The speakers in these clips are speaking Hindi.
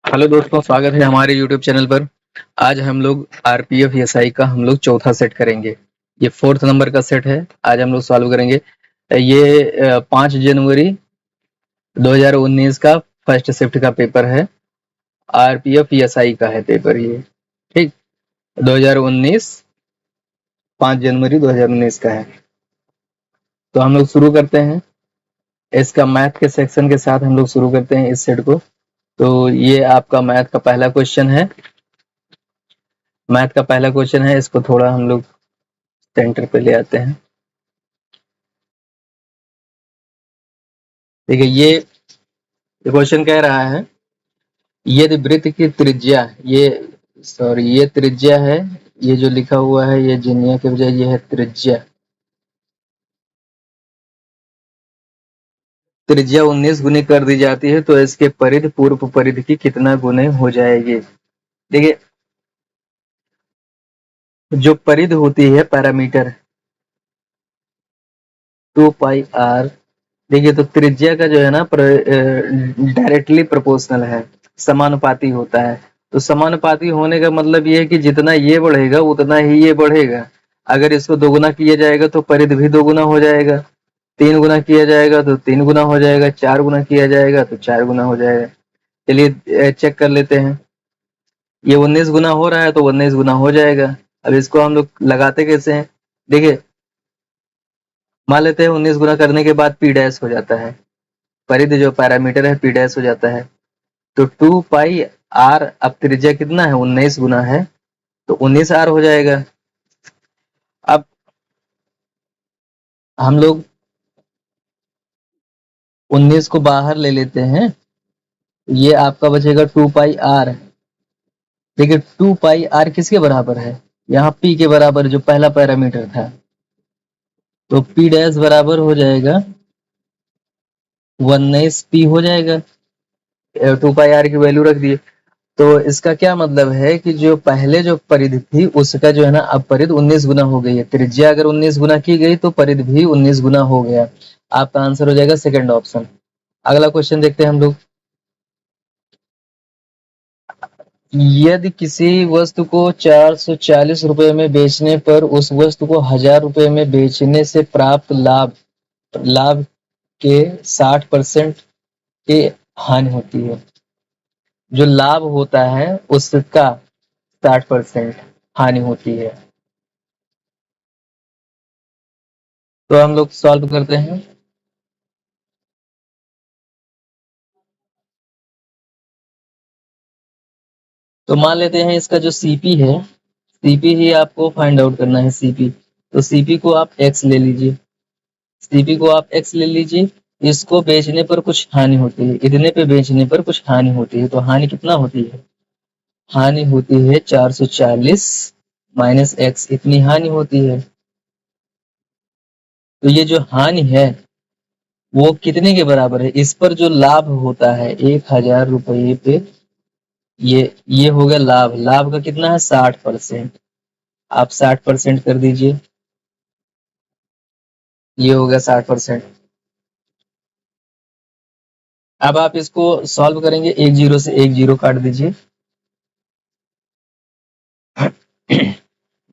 हेलो दोस्तों, स्वागत है हमारे यूट्यूब चैनल पर। आज हम लोग आरपीएफ एसआई का हम लोग चौथा सेट करेंगे। ये फोर्थ नंबर का सेट है। आज हम लोग सॉल्व करेंगे। ये 5 जनवरी 2019 का फर्स्ट शिफ्ट का पेपर है। आरपीएफ एसआई का है पेपर ये। ठीक, 2019 5 जनवरी 2019 का है। तो हम लोग शुरू करते हैं इसका मैथ के सेक्शन के साथ। हम लोग शुरू करते हैं इस सेट को। तो ये आपका मैथ का पहला क्वेश्चन है। इसको थोड़ा हम लोग सेंटर पे ले आते हैं। ठीक है, ये क्वेश्चन कह रहा है यदि वृत्त की त्रिज्या ये त्रिज्या है। ये जो लिखा हुआ है ये जिनिया के बजाय ये है त्रिज्या। त्रिज्या 19 गुनी कर दी जाती है तो इसके परिधि पूर्व परिधि की कितना गुने हो जाएगी। देखिए, जो परिधि होती है पैरामीटर 2πr। देखिए, तो त्रिज्या का जो है ना डायरेक्टली प्रोपोर्शनल है, समानुपाती होता है। तो समानुपाती होने का मतलब ये है कि जितना ये बढ़ेगा उतना ही ये बढ़ेगा। अगर इसको दोगुना किया जाएगा तो परिधि भी दोगुना हो जाएगा, 3 गुना किया जाएगा तो 3 गुना हो जाएगा, 4 गुना किया जाएगा तो 4 गुना हो जाएगा। चलिए चेक कर लेते हैं। ये 19 गुना हो रहा है तो 19 गुना हो जाएगा। अब इसको हम लोग लगाते कैसे हैं? देखिए, मान लेते हैं 19 गुना करने के बाद पी डैश हो जाता है। परिधि जो पैरामीटर है पी डैश हो जाता है। तो 2πr, अब त्रिज्या कितना है? 19 गुना है तो 19r हो जाएगा। अब हम लोग 19 को बाहर ले लेते हैं, ये आपका बचेगा 2πr। देखिए, 2πr किसके बराबर है? यहाँ p के बराबर, जो पहला पैरामीटर था। तो p डैश बराबर हो जाएगा 19p हो जाएगा। 2πr की वैल्यू रख दिए। तो इसका क्या मतलब है कि जो पहले जो परिधि थी उसका जो है ना अब परिधि 19 गुना हो गई है। त्रिज्या अगर 19 गुना की गई तो परिधि भी 19 गुना हो गया। आपका आंसर हो जाएगा सेकंड ऑप्शन। अगला क्वेश्चन देखते हैं हम लोग। यदि किसी वस्तु को 440 रुपए में बेचने पर उस वस्तु को 1000 रुपए में बेचने से प्राप्त लाभ लाभ के 60% की हानि होती है। जो लाभ होता है उसका 60% हानि होती है। तो हम लोग सॉल्व करते हैं। तो मान लेते हैं इसका जो सीपी है, सीपी ही आपको फाइंड आउट करना है। सीपी, तो सीपी को आप एक्स ले लीजिए। सीपी को आप एक्स ले लीजिए। इसको बेचने पर कुछ हानि होती है, इतने पे बेचने पर कुछ हानि होती है। तो हानि कितना होती है? हानि होती है 440 माइनस एक्स, इतनी हानि होती है। तो ये जो हानि है वो कितने के बराबर है? इस पर जो लाभ होता है 1000 रुपये पे, ये हो गया लाभ। लाभ का कितना है? 60%। आप 60% कर दीजिए, ये हो गया 60%। अब आप इसको सॉल्व करेंगे, एक जीरो से एक जीरो काट दीजिए।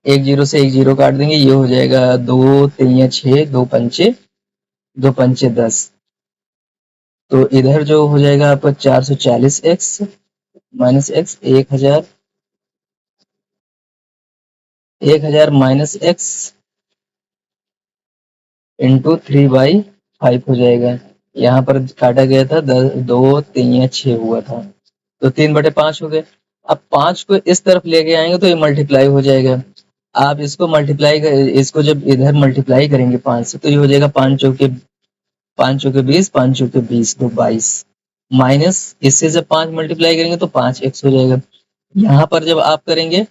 एक जीरो से एक जीरो काट देंगे, ये हो जाएगा 2 3 6, 2 पंचे 10। तो इधर जो हो जाएगा आपका 440x minus x, 1000 minus x into 3/5 हो जाएगा। यहाँ पर काटा गया था 2 3 6 हुआ था, तो 3/5 हो गए। अब 5 को इस तरफ लेके आएंगे तो ये मल्टीप्लाई हो जाएगा। आप इसको इसको जब इधर मल्टीप्लाई करेंगे 5 से तो ये हो जाएगा 5 चौके 20, 5 चौके 20, तो 22। माइनस इससे जब 5 मल्टीप्लाई करेंगे तो 5x हो जाएगा। यहाँ पर जब आप करेंगे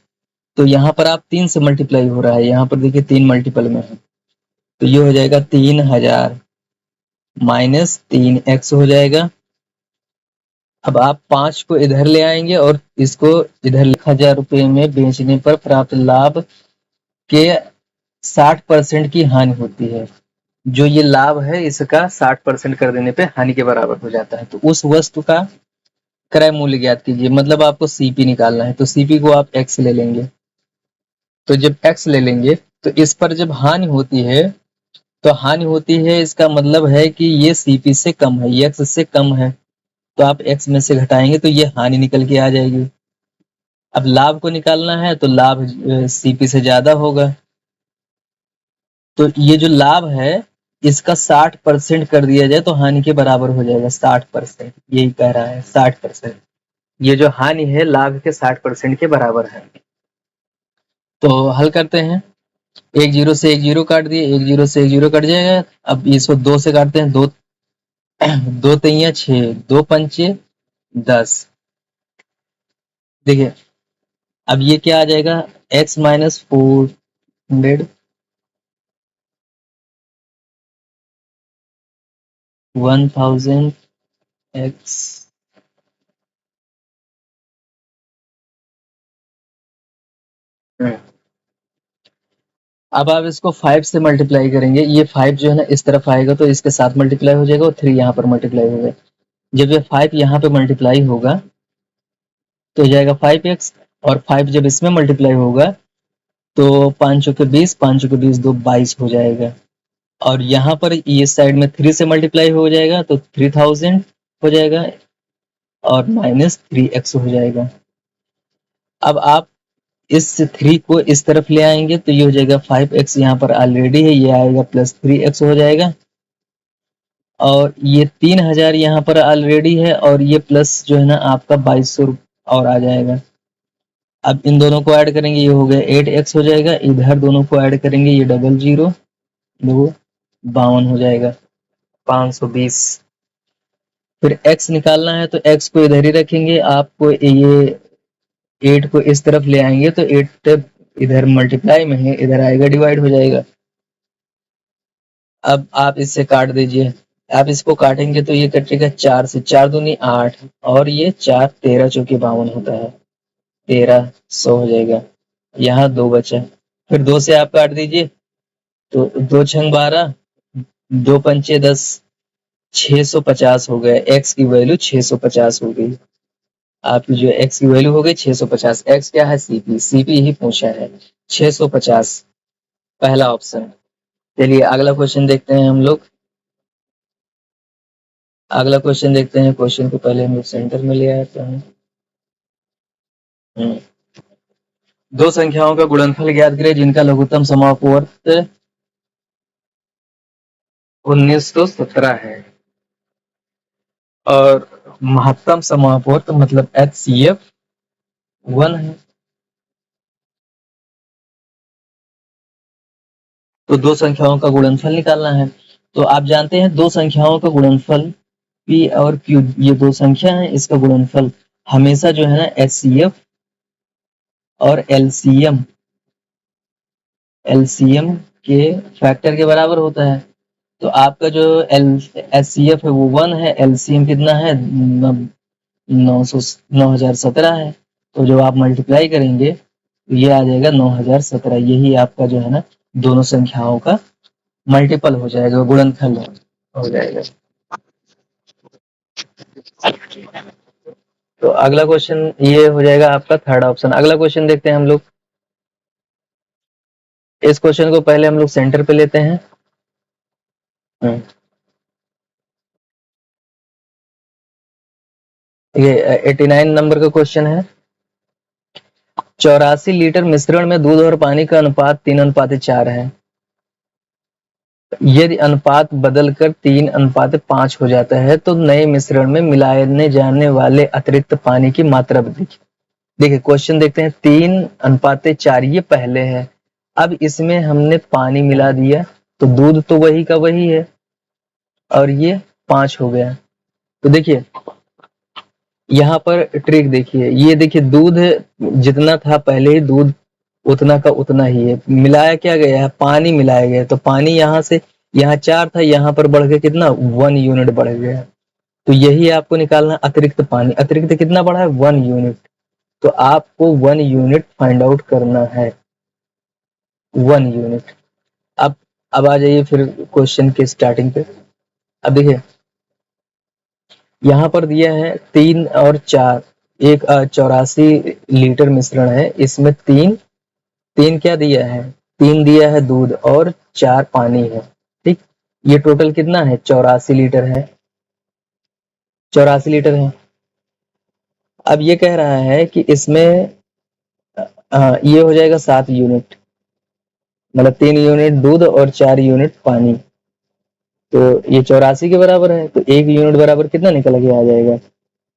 तो यहाँ पर आप 3 से मल्टीप्लाई हो रहा है, यहाँ पर देखिए 3 मल्टीपल में है। तो ये हो जाएगा 3000 माइनस 3x हो जाएगा। अब आप 5 को इधर ले आएंगे और इसको इधर 1000 रुपये में बेचने पर प्राप्त लाभ के 60% की हानि होती है। जो ये लाभ है इसका 60% कर देने पे हानि के बराबर हो जाता है। तो उस वस्तु का क्रय मूल्य ज्ञात कीजिए, मतलब आपको सीपी निकालना है, तो सीपी को आप एक्स ले लेंगे। तो जब एक्स ले लेंगे तो इस पर जब हानि होती है, तो हानि होती है इसका मतलब है कि ये सीपी से कम है, ये एक्स से कम है, तो आप एक्स में से घटाएंगे तो ये हानि निकल के आ जाएगी। अब लाभ को निकालना है तो लाभ सीपी से ज्यादा होगा, तो ये जो लाभ है इसका 60% कर दिया जाए तो हानि के बराबर हो जाएगा। 60%, यही कह रहा है 60%। ये जो हानि है लाभ के 60% के बराबर है। तो हल करते हैं, एक जीरो से एक जीरो काट दिए, एक जीरो से एक जीरो कट जाएगा। अब इसको दो से काटते हैं, दो दो तैया 6, दो पंचे 10। देखिए अब ये क्या आ जाएगा, x माइनस 400 1000 x। अब आप इसको 5 से मल्टीप्लाई करेंगे, ये 5 जो है ना इस तरफ आएगा तो इसके साथ मल्टीप्लाई हो जाएगा और 3 यहाँ पर मल्टीप्लाई होगा। जब ये 5 यहाँ पे मल्टीप्लाई होगा तो हो जाएगा 5x, और 5 जब इसमें मल्टीप्लाई होगा तो 5 चौके 20, 5 चौके 20 दो 22 हो जाएगा। और यहाँ पर ये साइड में 3 से मल्टीप्लाई हो जाएगा तो 3000 हो जाएगा और माइनस 3x हो जाएगा। अब आप इस 3 को इस तरफ ले आएंगे तो ये हो जाएगा 5x, यहाँ पर ऑलरेडी है, ये आएगा प्लस 3x हो जाएगा। और ये 3000 यहाँ पर ऑलरेडी है और ये प्लस जो है ना आपका 2200 और आ जाएगा। अब इन दोनों को ऐड करेंगे, ये हो गया 8x हो जाएगा, इधर दोनों को ऐड करेंगे, ये 00 दो 52 हो जाएगा 520। फिर x निकालना है तो x को इधर ही रखेंगे, आपको ये 8 को इस तरफ ले आएंगे तो 8 इधर मल्टीप्लाई में है, इधर आएगा डिवाइड हो जाएगा। अब आप इससे काट दीजिए, आप इसको काटेंगे तो ये कटेगा 4 से, 4 दूनी 8 और ये 4 13 चौके 52 होता है, 1300 हो जाएगा। यहाँ 2 बचा, फिर 2 से आप काट दीजिए तो 2 छंग 12, 2 पंचे 10, 650 हो गया। x की वैल्यू 650 हो गई। आपकी जो x की वैल्यू हो गई 650। x क्या है, सीपी, सीपी ही पूछा है 650, पहला ऑप्शन। चलिए अगला क्वेश्चन देखते हैं हम लोग। अगला क्वेश्चन देखते हैं, क्वेश्चन को पहले हम लोग सेंटर में ले आते हैं। दो संख्याओं का गुणनफल ज्ञात करें जिनका लघुत्तम समापवर्त 1917 है और महत्तम समापवर्त मतलब HCF 1 है। तो दो संख्याओं का गुणनफल निकालना है। तो आप जानते हैं दो संख्याओं का गुणनफल P और Q, ये दो संख्या है, इसका गुणनफल हमेशा जो है ना HCF और LCM के फैक्टर के बराबर होता है। तो आपका जो HCF है वो 1 है, LCM कितना है 9017 है। तो जब आप मल्टीप्लाई करेंगे तो ये आ जाएगा 9017, यही आपका जो है ना दोनों संख्याओं का मल्टीपल हो जाएगा, गुणनफल हो जाएगा। तो अगला क्वेश्चन ये हो जाएगा आपका थर्ड ऑप्शन। अगला क्वेश्चन देखते हैं हम लोग। इस क्वेश्चन को पहले हम लोग सेंटर पे लेते हैं। ये 89 नंबर का क्वेश्चन है। 84 लीटर मिश्रण में दूध और पानी का अनुपात 3:4 है। यदि अनुपात बदलकर 3:5 हो जाता है तो नए मिश्रण में मिलाने जाने वाले अतिरिक्त पानी की मात्रा देखिए। देखिए क्वेश्चन देखते हैं, 3:4 ये पहले है, अब इसमें हमने पानी मिला दिया तो दूध तो वही का वही है और ये 5 हो गया। तो देखिए यहाँ पर ट्रिक देखिए, ये देखिए दूध जितना था पहले ही दूध उतना का उतना ही है, मिलाया क्या गया है, पानी मिलाया गया है। तो पानी यहाँ से यहाँ 4 था, यहाँ पर बढ़ के कितना 1 यूनिट बढ़ गया। तो यही आपको निकालना, अतिरिक्त पानी, अतिरिक्त कितना बढ़ा है 1 यूनिट। तो आपको 1 यूनिट फाइंड आउट करना है, 1 यूनिट। अब अब आ जाइए फिर क्वेश्चन के स्टार्टिंग पे। अब देखिए यहाँ पर दिया है 3 और 4, एक 84 लीटर मिश्रण है, इसमें तीन तीन क्या दिया है, 3 दिया है दूध और 4 पानी है। ठीक, ये टोटल कितना है, 84 लीटर है, 84 लीटर है। अब ये कह रहा है कि इसमें ये हो जाएगा 7 यूनिट, मतलब 3 यूनिट दूध और 4 यूनिट पानी, तो ये 84 के बराबर है, तो 1 यूनिट बराबर कितना निकल के आ जाएगा,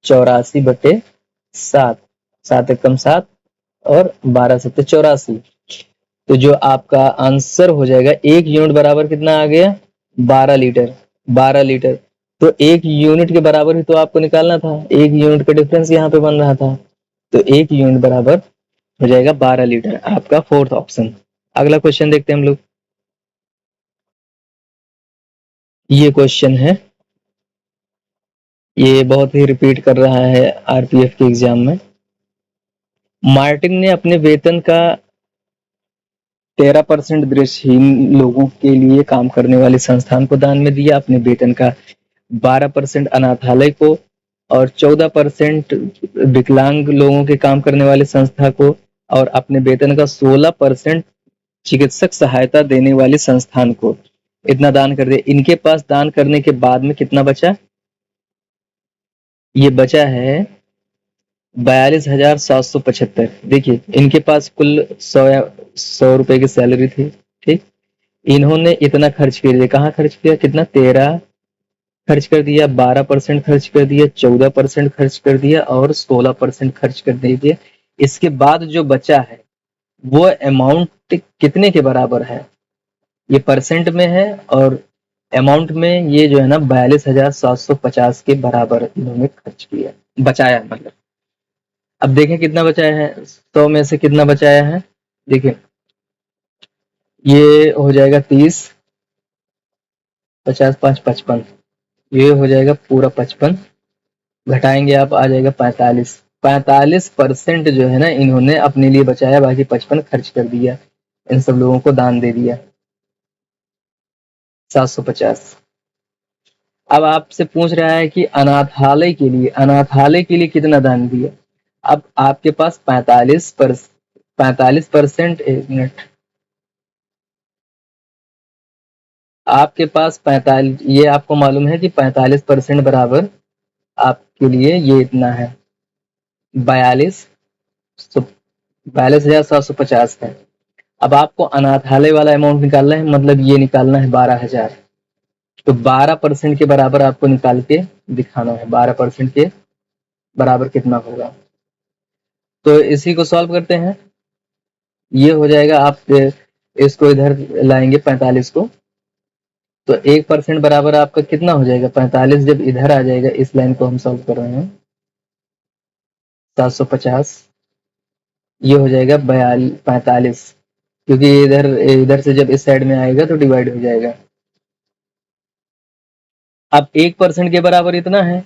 84/7, 7 एकम 7 और 12 सत्ते 84। तो जो आपका आंसर हो जाएगा 1 यूनिट बराबर कितना आ गया, 12 लीटर, 12 लीटर। तो 1 यूनिट के बराबर ही तो आपको निकालना था, 1 यूनिट का डिफरेंस यहाँ पे बन रहा था, तो 1 यूनिट बराबर हो जाएगा 12 लीटर, आपका फोर्थ ऑप्शन। अगला क्वेश्चन देखते हैं हम लोग। ये क्वेश्चन है, ये बहुत ही रिपीट कर रहा है आरपीएफ के एग्जाम में। मार्टिन ने अपने वेतन का 13% दृष्टिहीन लोगों के लिए काम करने वाले संस्थान को दान में दिया, अपने वेतन का 12% अनाथालय को और 14% विकलांग लोगों के काम करने वाले संस्था को और अपने वेतन का 16% चिकित्सक सहायता देने वाले संस्थान को, इतना दान कर दिया। इनके पास दान करने के बाद में कितना बचा, ये बचा है 42,775। देखिए इनके पास कुल 100 रुपए की सैलरी थी, ठीक, इन्होंने इतना खर्च कर दिया, कहाँ खर्च किया, कितना, 13 खर्च कर दिया, 12% खर्च कर दिया, 14% खर्च कर दिया और 16% खर्च कर दिया। इसके बाद जो बचा है वो अमाउंट कितने के बराबर है, ये परसेंट में है और अमाउंट में ये जो है ना 42,750 के बराबर इन्होंने खर्च किया, बचाया मतलब। अब देखें कितना बचाया है, 100 में से कितना बचाया है, देखिए ये हो जाएगा 30, 50 5 55, ये हो जाएगा पूरा 55, घटाएंगे आप आ जाएगा 45, 45% जो है ना इन्होंने अपने लिए बचाया, बाकी 55 खर्च कर दिया, इन सब लोगों को दान दे दिया 750। अब आपसे पूछ रहा है कि अनाथालय के लिए कितना दान दिया। अब आपके पास 45%, एक मिनट, आपके पास 45, ये आपको मालूम है कि 45% बराबर आपके लिए ये इतना है, 42,750 है। अब आपको अनाथालय वाला अमाउंट निकालना है, मतलब ये निकालना है 12,000, तो 12% के बराबर आपको निकाल के दिखाना है, 12% के बराबर कितना होगा। तो इसी को सॉल्व करते हैं, ये हो जाएगा, आप इसको इधर लाएंगे 45 को, तो 1% बराबर आपका कितना हो जाएगा, 45 जब इधर आ जाएगा, इस लाइन को हम सॉल्व कर रहे हैं, 750, ये हो जाएगा 45, क्योंकि इधर इधर से जब इस साइड में आएगा तो डिवाइड हो जाएगा। अब 1% के बराबर इतना है,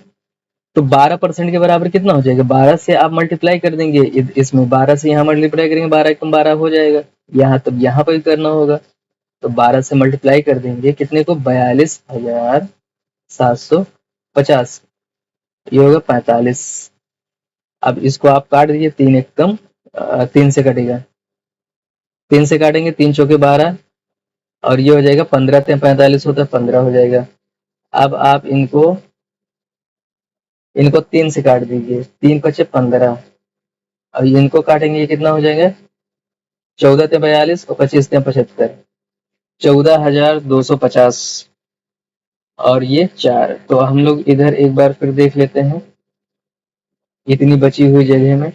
तो 12% के बराबर कितना हो जाएगा, 12 से आप मल्टीप्लाई कर देंगे, इसमें 12 से यहाँ मल्टीप्लाई करेंगे, 12 एकम 12 हो जाएगा, यहाँ तब यहाँ पर करना होगा, तो 12 से मल्टीप्लाई कर देंगे कितने को, 42,750, ये होगा 45। अब इसको आप काट दीजिए, 3 एकम 3 से कटेगा, 3 से काटेंगे, 3 चौके 12 और ये हो जाएगा 15, 45 होता है 15 हो जाएगा। अब आप इनको 3 से काट दीजिए, 3 पचे 15, अब इनको काटेंगे, ये कितना हो जाएगा, 14 ते 42 और 25 ते 75, 14,250 और ये 4। तो हम लोग इधर एक बार फिर देख लेते हैं इतनी बची हुई जगह में,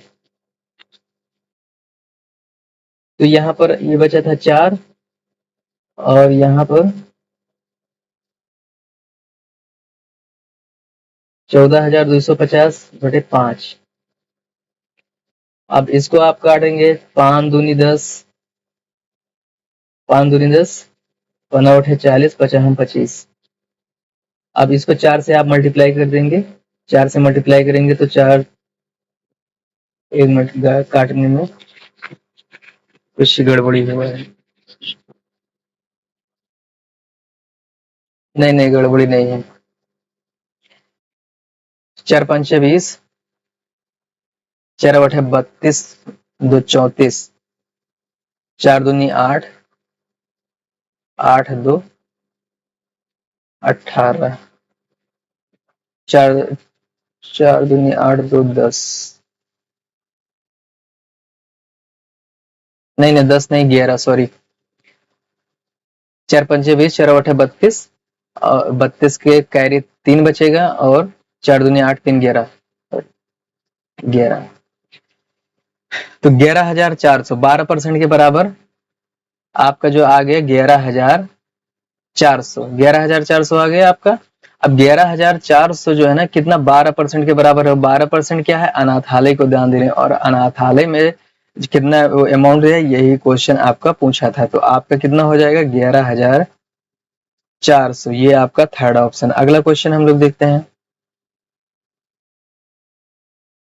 तो यहाँ पर ये बचा था 4 और यहाँ पर 14,250/5। अब इसको आप काटेंगे, 5 दूनी 10, 5 दूनी 10, 5 40, 50 25। अब इसको 4 से आप मल्टीप्लाई कर देंगे, 4 से मल्टीप्लाई करेंगे तो 4, एक मिनट काटने में कुछ गड़बड़ी हुआ है, नहीं नहीं गड़बड़ी नहीं है, 4 पंचे 20, 4 बटे 32, 2 34, 4 दूनी 8, 8 2 18, 4 दूनी 8 2 10, नहीं 10 नहीं 11, सॉरी। 4 पंचे 20, 4 बटे 32, और 32 के कैरी 3 बचेगा, और 4 दूनी 8, 3 11, 11। तो 11,400 12% के बराबर आपका जो आ गया 11,400, 11,400 आ गया आपका। अब 11,400 जो है ना कितना 12% के बराबर है। 12% क्या है, अनाथालय को दान दे रहे हैं, और अनाथालय में कितना अमाउंट है, यही क्वेश्चन आपका पूछा था। तो आपका कितना हो जाएगा 11,400, ये आपका थर्ड ऑप्शन। अगला क्वेश्चन हम लोग देखते हैं।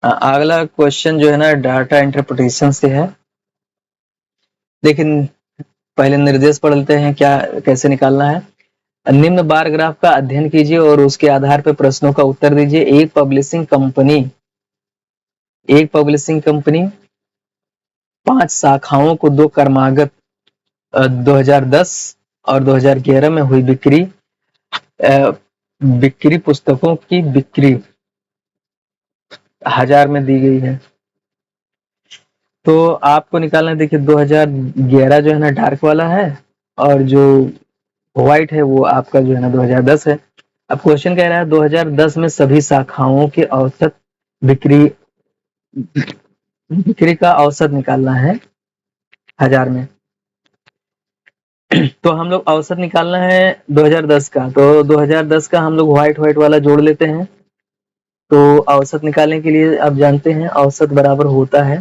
अगला क्वेश्चन जो है ना डाटा इंटरप्रिटेशन से है। लेकिन पहले निर्देश पढ़ लेते हैं क्या कैसे निकालना है। निम्न बार ग्राफ का अध्ययन कीजिए और उसके आधार पर प्रश्नों का उत्तर दीजिए। एक पब्लिशिंग कंपनी 5 शाखाओं को 2 क्रमागत 2010 और 2011 में हुई बिक्री पुस्तकों की बिक्री 1000 में दी गई है। तो आपको निकालना है, देखिए 2011 जो है ना डार्क वाला है, और जो व्हाइट है वो आपका जो है ना 2010 है। अब क्वेश्चन कह रहा है 2010 में सभी शाखाओं के औसत बिक्री का औसत निकालना है 1000 में। तो हम लोग औसत निकालना है 2010 का, तो 2010 का हम लोग व्हाइट वाला जोड़ लेते हैं। तो औसत निकालने के लिए आप जानते हैं औसत बराबर होता है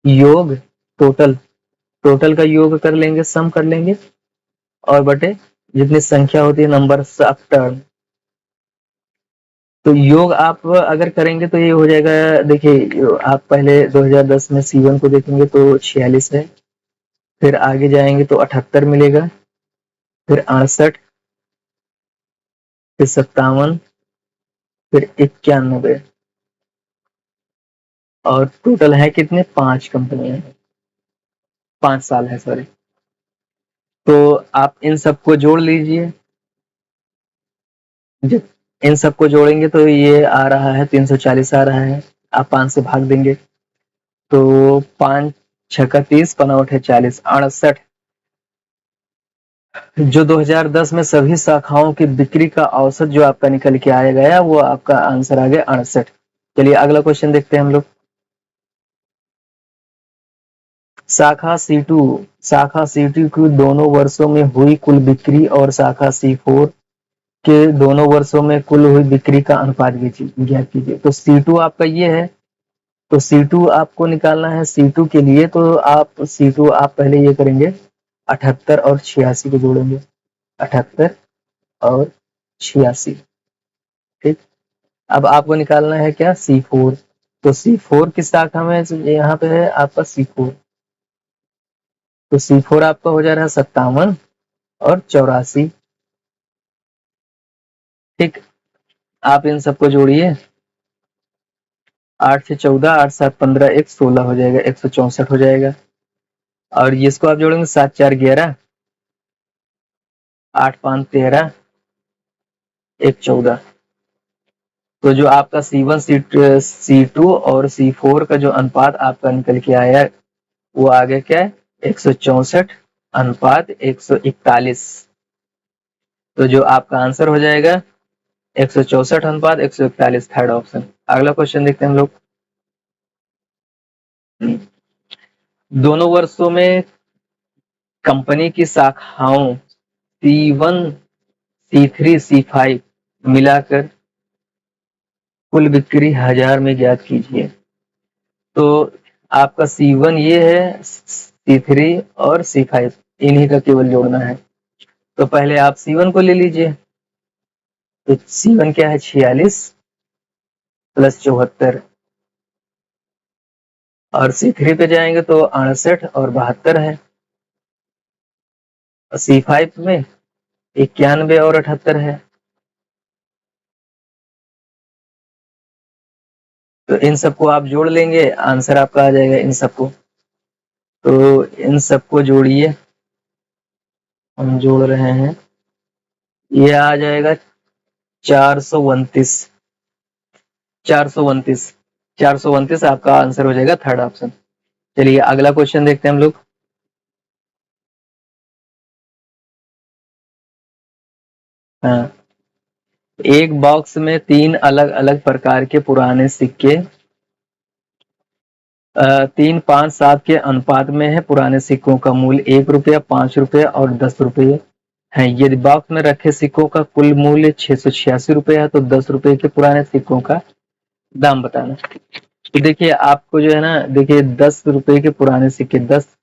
योग टोटल का योग कर लेंगे, सम कर लेंगे, और बटे जितनी संख्या होती है नंबर ऑफ टर्न। तो योग आप अगर करेंगे तो ये हो जाएगा, देखिए आप पहले 2010 में C1 को देखेंगे तो 46 है, फिर आगे जाएंगे तो 78 मिलेगा, फिर 68, फिर 57, फिर 91, और टोटल है कितने 5 कंपनियां, 5 साल है सॉरी। तो आप इन सबको जोड़ लीजिए, जब इन सबको जोड़ेंगे तो ये आ रहा है 340 आ रहा है। आप 5 से भाग देंगे तो 5 6 30, 5 8 40, 68 जो 2010 में सभी शाखाओं की बिक्री का औसत जो आपका निकल के आया गया वो आपका आंसर आ गया 68। चलिए अगला क्वेश्चन देखते हैं हम लोग। शाखा C2 की दोनों वर्षों में हुई कुल बिक्री और शाखा C4 के दोनों वर्षों में कुल हुई बिक्री का अनुपात ज्ञात कीजिए। तो C2 आपका ये है, तो C2 आपको निकालना है। C2 के लिए तो C2 आप पहले ये करेंगे 78 और 86 को जोड़ेंगे, 78 और 86, ठीक। अब आपको निकालना है क्या C4, तो C4 किस शाखा में यहाँ पे है आपका C4, तो C4 आपका हो जा रहा है 57 और 84, ठीक। आप इन सबको जोड़िए, 8 से 14, 8 7 15, 1 16 हो जाएगा, 164 हो जाएगा। और इसको आप जोड़ेंगे 7 4 11, 8 5 13, 1 14। तो जो आपका C1 C2 और C4 का जो अनुपात आपका निकल के आया वो आ गया क्या है 164 अनुपात 141। तो जो आपका आंसर हो जाएगा 164 अनुपात 141, थर्ड ऑप्शन। अगला क्वेश्चन देखते हैं हम लोग। दोनों वर्षों में कंपनी की शाखाओं C1 C3 C5 मिलाकर कुल बिक्री 1000 में ज्ञात कीजिए। तो आपका C1 ये है, C3 और C5 इन्हीं का केवल जोड़ना है। तो पहले आप C1 को ले लीजिए, तो C1 क्या है 46 प्लस 74, और C3 पे जाएंगे तो 68 और 72 है, और C5 में 91 और 78 है। तो इन सबको आप जोड़ लेंगे, आंसर आपका आ जाएगा इन सबको। तो इन सबको जोड़िए, हम जोड़ रहे हैं, ये आ जाएगा 429। 429 429 आपका आंसर हो जाएगा, थर्ड ऑप्शन। चलिए अगला क्वेश्चन देखते हैं हम लोग। हाँ, एक बॉक्स में 3 अलग अलग प्रकार के पुराने सिक्के 3, 5, 7 के अनुपात में है। पुराने सिक्कों का मूल्य 1 रुपया, 5 रुपये और 10 रुपये है। यदि बॉक्स में रखे सिक्कों का कुल मूल्य 686 रुपये है तो 10 रुपये के पुराने सिक्कों का दाम बताना। तो देखिए आपको जो है ना, देखिए 10 रुपये के पुराने सिक्के, 10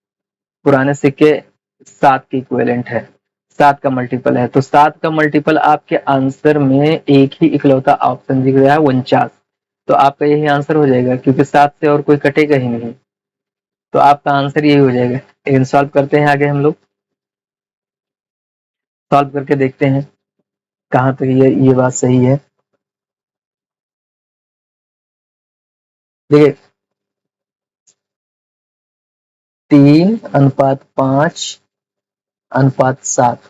पुराने सिक्के 7 के इक्विवेलेंट है, 7 का मल्टीपल है। तो 7 का मल्टीपल आपके आंसर में एक ही इकलौता ऑप्शन दिख रहा है, 49। तो आपका यही आंसर हो जाएगा, क्योंकि 7 से और कोई कटेगा ही नहीं। तो आपका आंसर यही हो जाएगा। लेकिन सॉल्व करते हैं आगे हम लोग, सॉल्व करके देखते हैं कहाँ तक ये बात सही है। देखिए 3:5:7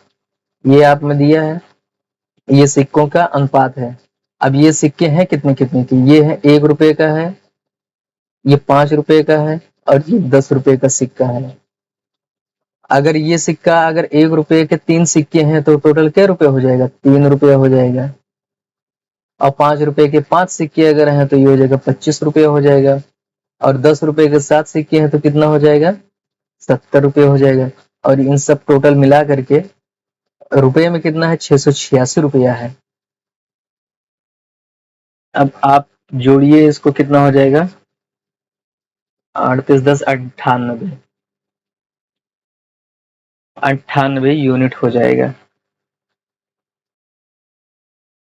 ये आप में दिया है, ये सिक्कों का अनुपात है। अब ये सिक्के हैं कितने कितने के, ये है 1 रुपए का है, ये 5 रुपए का है और ये 10 रुपए का सिक्का है। अगर ये सिक्का, अगर 1 रुपए के 3 सिक्के हैं तो टोटल क्या रुपए हो जाएगा, 3 रुपया हो जाएगा। और 5 रुपए के 5 सिक्के अगर हैं तो ये हो जाएगा 25 रुपये हो जाएगा। और 10 रुपए के 7 सिक्के हैं तो कितना हो जाएगा, 70 रुपये हो जाएगा। और इन सब टोटल मिला करके रुपये में कितना है, 686 रुपया है। अब आप जोड़िए इसको, कितना हो जाएगा, 38 10 98, 98 यूनिट हो जाएगा।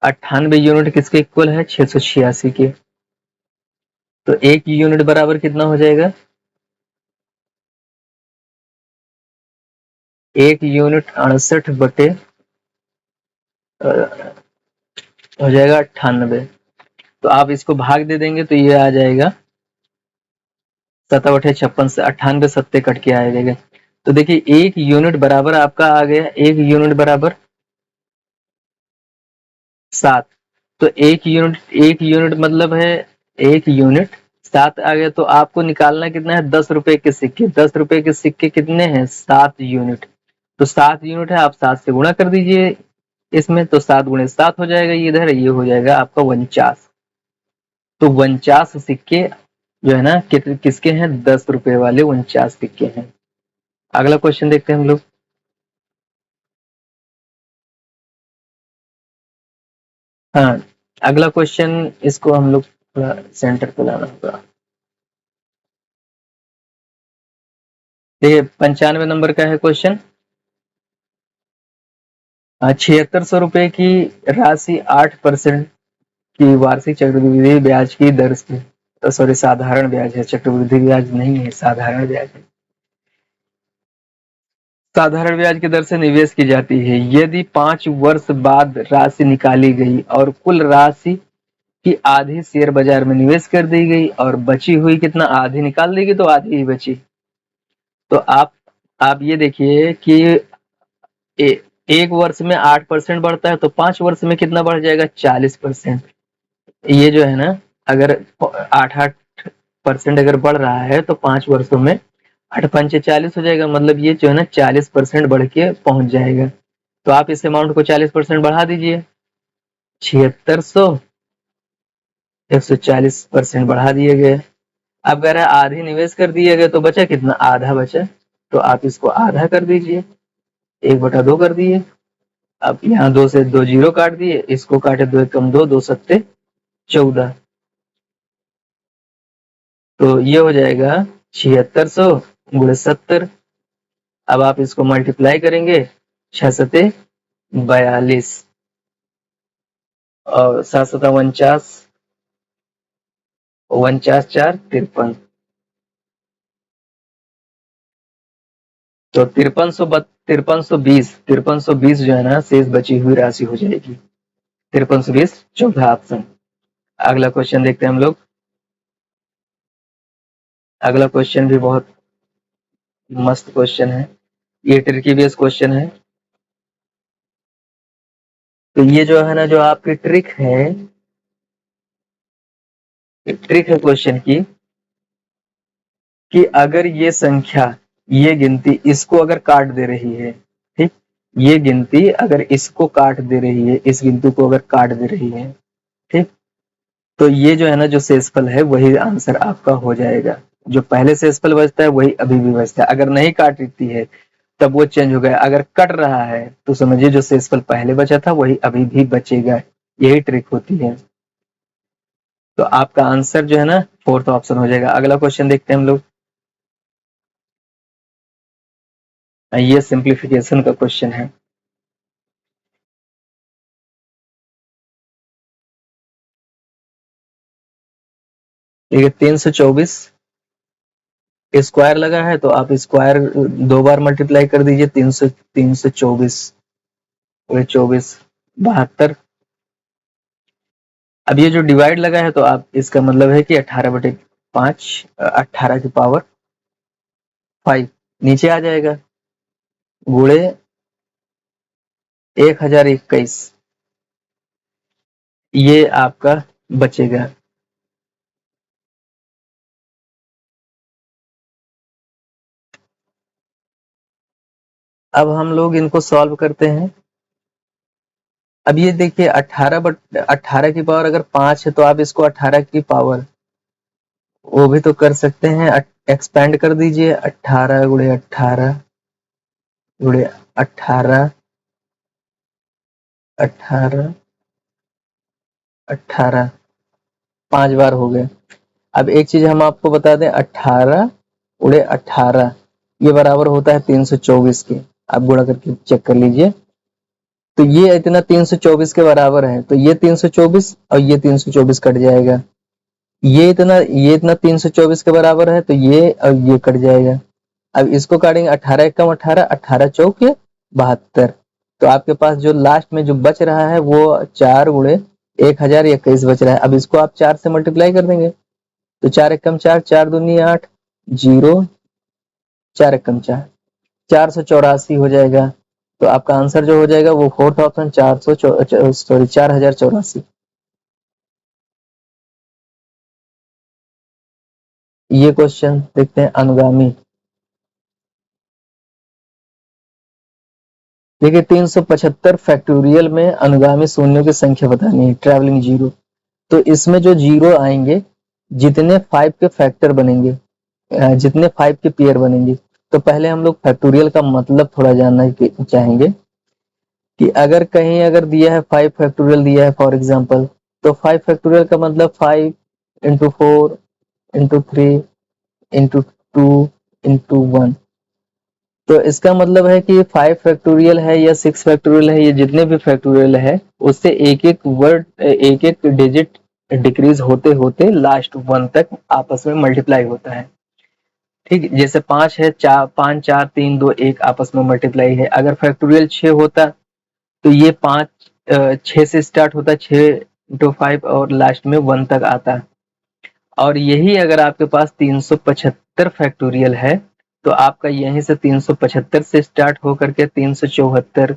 98 यूनिट किसके इक्वल है, 686 के। तो 1 यूनिट बराबर कितना हो जाएगा, 1 यूनिट 68 बटे हो जाएगा 98। तो आप इसको भाग दे देंगे तो ये आ जाएगा 7/56 से 98 सत्ते कट के आ जाएगा। तो देखिए 1 यूनिट बराबर आपका आ गया, 1 यूनिट बराबर 7। तो 1 यूनिट मतलब है 1 यूनिट 7 आ गया। तो आपको निकालना कितना है, 10 रुपए के सिक्के। 10 रुपए के सिक्के कितने हैं, 7 यूनिट। तो 7 यूनिट है, आप 7 से गुणा कर दीजिए इसमें, तो 7 गुणे 7 हो जाएगा, ये इधर ये हो जाएगा आपका 49। तो 49 सिक्के जो है ना किसके हैं, 10 रुपए वाले 49 सिक्के हैं। अगला क्वेश्चन देखते हैं हम लोग। हाँ, अगला क्वेश्चन, इसको हम लोग थोड़ा सेंटर पे लाना होगा। देखिए 95 नंबर का है क्वेश्चन। 7600 रुपए की राशि 8% की वार्षिक चक्रवृद्धि ब्याज की दर से, सॉरी साधारण ब्याज है, चक्रवृद्धि ब्याज नहीं है, साधारण ब्याज है, साधारण ब्याज की दर से निवेश की जाती है। यदि 5 वर्ष बाद राशि निकाली गई और कुल राशि की आधी शेयर बाजार में निवेश कर दी गई और बची हुई कितना, आधी निकाल देगी तो आधी ही बची। तो आप ये देखिए कि एक वर्ष में 8% बढ़ता है तो 5 वर्ष में कितना बढ़ जाएगा, 40%। ये जो है ना, अगर 8% अगर बढ़ रहा है तो 5 वर्षों में 8×5 40 हो जाएगा। मतलब ये जो है ना 40% बढ़ के पहुंच जाएगा। तो आप इस अमाउंट को 40% बढ़ा दीजिए, 7600 140% बढ़ा दिए गए। अब कह रहा है आधी निवेश कर दिए गए तो बचा कितना, आधा बचा। तो आप इसको आधा कर दीजिए, 1/2 कर दिए। अब यहाँ 2 से 2 जीरो काट दिए, इसको काटे 2 एकम 2, 2 सत्ते 14। तो ये हो जाएगा 7600 गुणे 70। अब आप इसको मल्टीप्लाई करेंगे, 6 सत्ते 42 और 7 सत्ता 49, 49 4 53। तो 5320 जो है ना शेष बची हुई राशि हो जाएगी। 5320 चौथा ऑप्शन। अगला क्वेश्चन देखते हैं हम लोग। अगला क्वेश्चन भी बहुत मस्त क्वेश्चन है, ये ट्रिकी बेस्ड क्वेश्चन है। तो ये जो है ना, जो आपकी ट्रिक है, ट्रिक है क्वेश्चन की, कि अगर ये संख्या, ये गिनती इसको अगर काट दे रही है, ठीक, ये गिनती अगर इसको काट दे रही है, इस गिनती को अगर काट दे रही है, ठीक, तो ये जो है ना, जो शेषफल है वही आंसर आपका हो जाएगा। जो पहले शेषफल बचता है वही अभी भी बचता है। अगर नहीं काटती है तब वो चेंज हो गया, अगर कट रहा है तो समझिए जो शेषफल पहले बचा था वही अभी भी बचेगा। यही ट्रिक होती है। तो आपका आंसर जो है ना, फोर्थ ऑप्शन हो जाएगा। अगला क्वेश्चन देखते हैं हम लोग। ये सिंप्लीफिकेशन का क्वेश्चन है। ठीक है, 324 स्क्वायर लगा है तो आप स्क्वायर 2 बार मल्टीप्लाई कर दीजिए। 324 और 24 72। अब ये जो डिवाइड लगा है तो आप, इसका मतलब है कि 18/5, 18 की पावर 5 नीचे आ जाएगा, गुणे 1021, ये आपका बचेगा। अब हम लोग इनको सॉल्व करते हैं। अब ये देखिए 18 की पावर अगर 5 है तो आप इसको 18 की पावर वो भी तो कर सकते हैं, एक्सपेंड कर दीजिए। 18 गुणे 18 गुणे 18, 18, 18, 5 बार हो गए। अब एक चीज हम आपको बता दें, 18 गुणे 18 ये बराबर होता है 324 के। आप गुणा करके चेक कर लीजिए। तो ये इतना 324 के बराबर है, तो ये 324 और ये 324 कट जाएगा। ये इतना 324 के बराबर है, तो ये और ये कट जाएगा। अब इसको काटेंगे, 18 एकम 18, 18 चौके 72। तो आपके पास जो लास्ट में जो बच रहा है वो 4 गुणे 1021 बच रहा है। अब इसको आप 4 से मल्टीप्लाई कर देंगे, तो 4 एकम 4, 4 दूनी 8, 0, 4 एकम 4, 484 हो जाएगा। तो आपका आंसर जो हो जाएगा वो फोर्थ ऑप्शन 4084। ये क्वेश्चन देखते हैं, अनुगामी। देखिए 375 फैक्टोरियल में अनुगामी शून्यों की संख्या बतानी है, ट्रैवलिंग जीरो। तो इसमें जो जीरो आएंगे, जितने 5 के फैक्टर बनेंगे, जितने 5 के पेयर बनेंगे। तो पहले हम लोग फैक्टोरियल का मतलब थोड़ा जानना चाहेंगे, कि अगर कहीं अगर दिया है 5 फैक्टोरियल दिया है फॉर एग्जांपल, तो 5 फैक्टोरियल का मतलब 5 इंटू 4 इंटू 3 इंटू 2 इंटू 1। तो इसका मतलब है कि 5 फैक्टोरियल है या 6 फैक्टोरियल है, ये जितने भी फैक्टोरियल है उससे एक एक वर्ड, एक एक डिजिट डिक्रीज होते होते लास्ट 1 तक आपस में मल्टीप्लाई होता है। ठीक, जैसे 5 है, 4, 5, 4, 3, 2, 1 आपस में मल्टीप्लाई है। अगर फैक्टोरियल 6 होता तो ये 5 6 से स्टार्ट होता, 6 इंटू 5 और लास्ट में 1 तक आता। और यही अगर आपके पास 375 फैक्टोरियल है तो आपका यहीं से 375 से स्टार्ट होकर के 374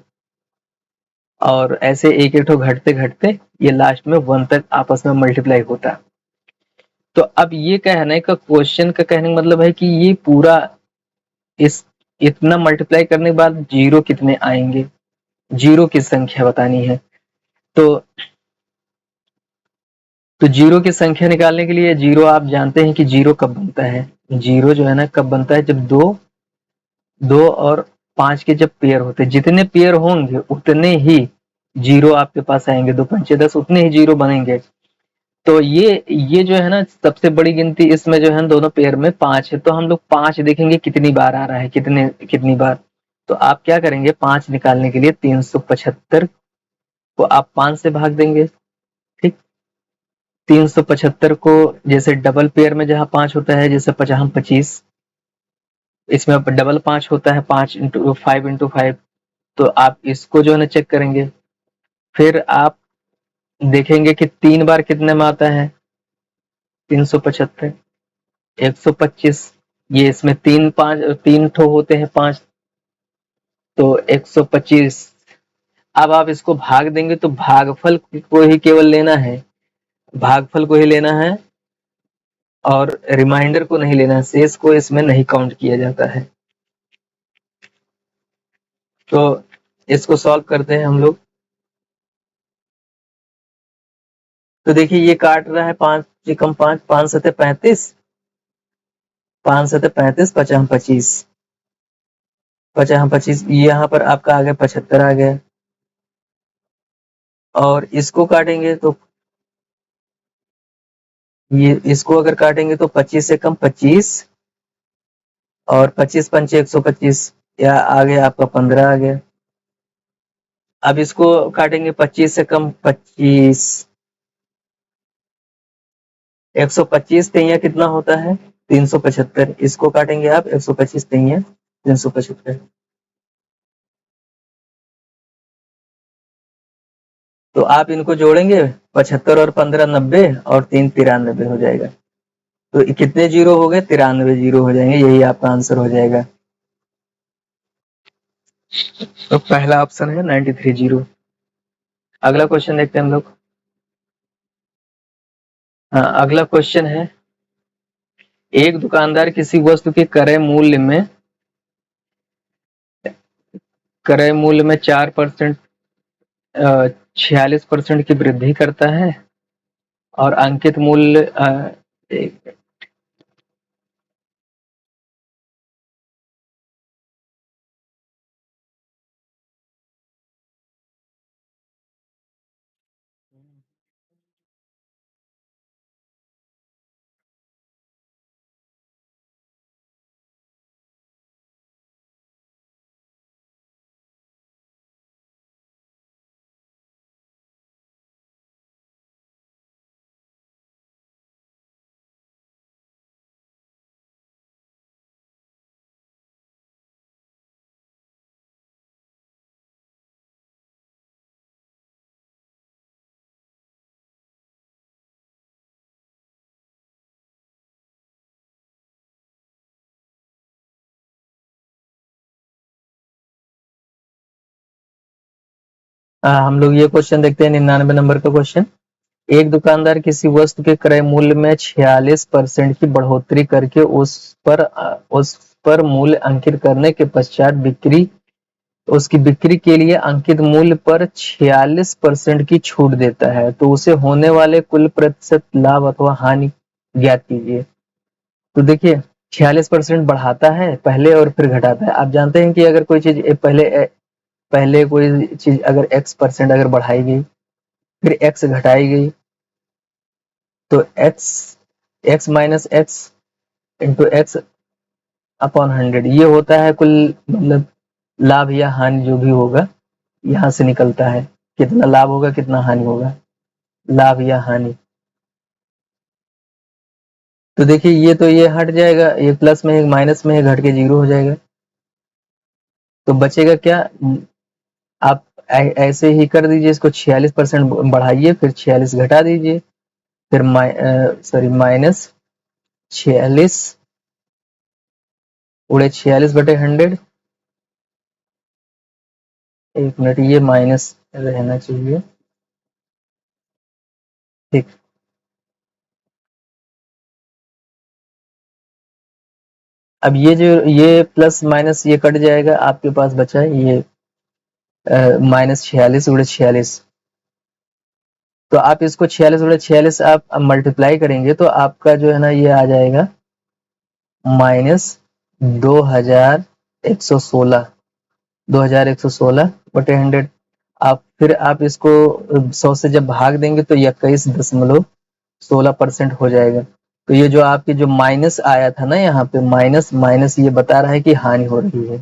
और ऐसे एक एक ठो घटते घटते ये लास्ट में 1 तक आपस में मल्टीप्लाई होता। तो अब ये कहने का, क्वेश्चन का कहने का मतलब है कि ये पूरा इस इतना मल्टीप्लाई करने के बाद जीरो कितने आएंगे, जीरो की संख्या बतानी है। तो जीरो की संख्या निकालने के लिए, जीरो आप जानते हैं कि जीरो कब बनता है। जीरो जो है ना कब बनता है, जब दो दो और 5 के जब पेयर होते हैं, जितने पेयर होंगे उतने ही जीरो आपके पास आएंगे। 2 पंचे 10, उतने ही जीरो बनेंगे। तो ये जो है ना सबसे बड़ी गिनती, इसमें जो है ना दोनों पेयर में 5 है। तो हम लोग 5 देखेंगे कितनी बार आ रहा है, कितनी बार। तो आप क्या करेंगे, 5 निकालने के लिए 375 को आप 5 से भाग देंगे। ठीक, 375 को जैसे डबल पेयर में जहां 5 होता है, जैसे 50 25, इसमें डबल 5 होता है, 5 इंटू 5 इंटू 5। तो आप इसको जो है ना चेक करेंगे, फिर आप देखेंगे कि 3 बार कितने में आता है, 375। 125, ये इसमें तीन ठो होते हैं 5, तो 125। अब आप इसको भाग देंगे तो भागफल को ही केवल लेना है, भागफल को ही लेना है और रिमाइंडर को नहीं लेना है, शेष को इसमें नहीं काउंट किया जाता है। तो इसको सॉल्व करते हैं हम लोग। तो देखिए ये काट रहा है 5 से कम 5, 5 सते 35, 5 सते 35, 50 25, 50 25, यहाँ पर आपका आ गया 75 आ गया। और इसको काटेंगे तो ये इसको अगर काटेंगे तो 25 से कम 25 और 25 पंचे 125, या आ गया आपका 15 आ गया। अब इसको काटेंगे 25 से कम 25, 125 तैया कितना होता है 375, इसको काटेंगे आप 125 तैया 375, तो आप इनको जोड़ेंगे 75 और 15 90 और 3 93 हो जाएगा। तो कितने जीरो हो गए 93 जीरो हो जाएंगे, यही आपका आंसर हो जाएगा। तो पहला ऑप्शन है 93 जीरो। अगला क्वेश्चन देखते हैं हम लोग। हाँ, अगला क्वेश्चन है, एक दुकानदार किसी वस्तु के क्रय मूल्य में 4%, 46% की वृद्धि करता है और अंकित मूल्य हम लोग ये क्वेश्चन देखते हैं 99 नंबर का क्वेश्चन। एक दुकानदार किसी वस्तु के क्रय मूल्य में 46% की बढ़ोतरी करके उस पर मूल्य अंकित करने के पश्चात उसकी बिक्री के लिए अंकित मूल्य पर 46% की छूट देता है, तो उसे होने वाले कुल प्रतिशत लाभ अथवा हानि ज्ञात कीजिए। तो देखिए 46% बढ़ाता है पहले और फिर घटाता है। आप जानते हैं कि अगर कोई चीज पहले कोई चीज अगर x% अगर बढ़ाई गई फिर x घटाई गई, तो x minus x into x upon 100, ये होता है कुल मतलब लाभ या हानि जो भी होगा, यहाँ से निकलता है कितना लाभ होगा कितना हानि होगा, लाभ या हानि। तो देखिए ये तो ये हट जाएगा, ये प्लस में एक माइनस में घट के जीरो हो जाएगा, तो बचेगा क्या। आप ऐसे ही कर दीजिए, इसको 46% बढ़ाइए फिर 46 घटा दीजिए, फिर सॉरी माइनस 46 उड़े 46 बटे 100, एक मिनट ये माइनस रहना चाहिए, ठीक। अब ये प्लस माइनस ये कट जाएगा, आपके पास बचा है ये माइनस 46 उड़े 46, तो आप इसको 46 उड़े 46 आप मल्टीप्लाई करेंगे तो आपका जो है ना ये आ जाएगा माइनस 2116, 2116 बटे 100। आप फिर आप इसको 100 से जब भाग देंगे तो 21.16% हो जाएगा। तो ये जो आपके जो माइनस आया था ना यहाँ पे माइनस माइनस ये बता रहा है कि हानि हो रही है,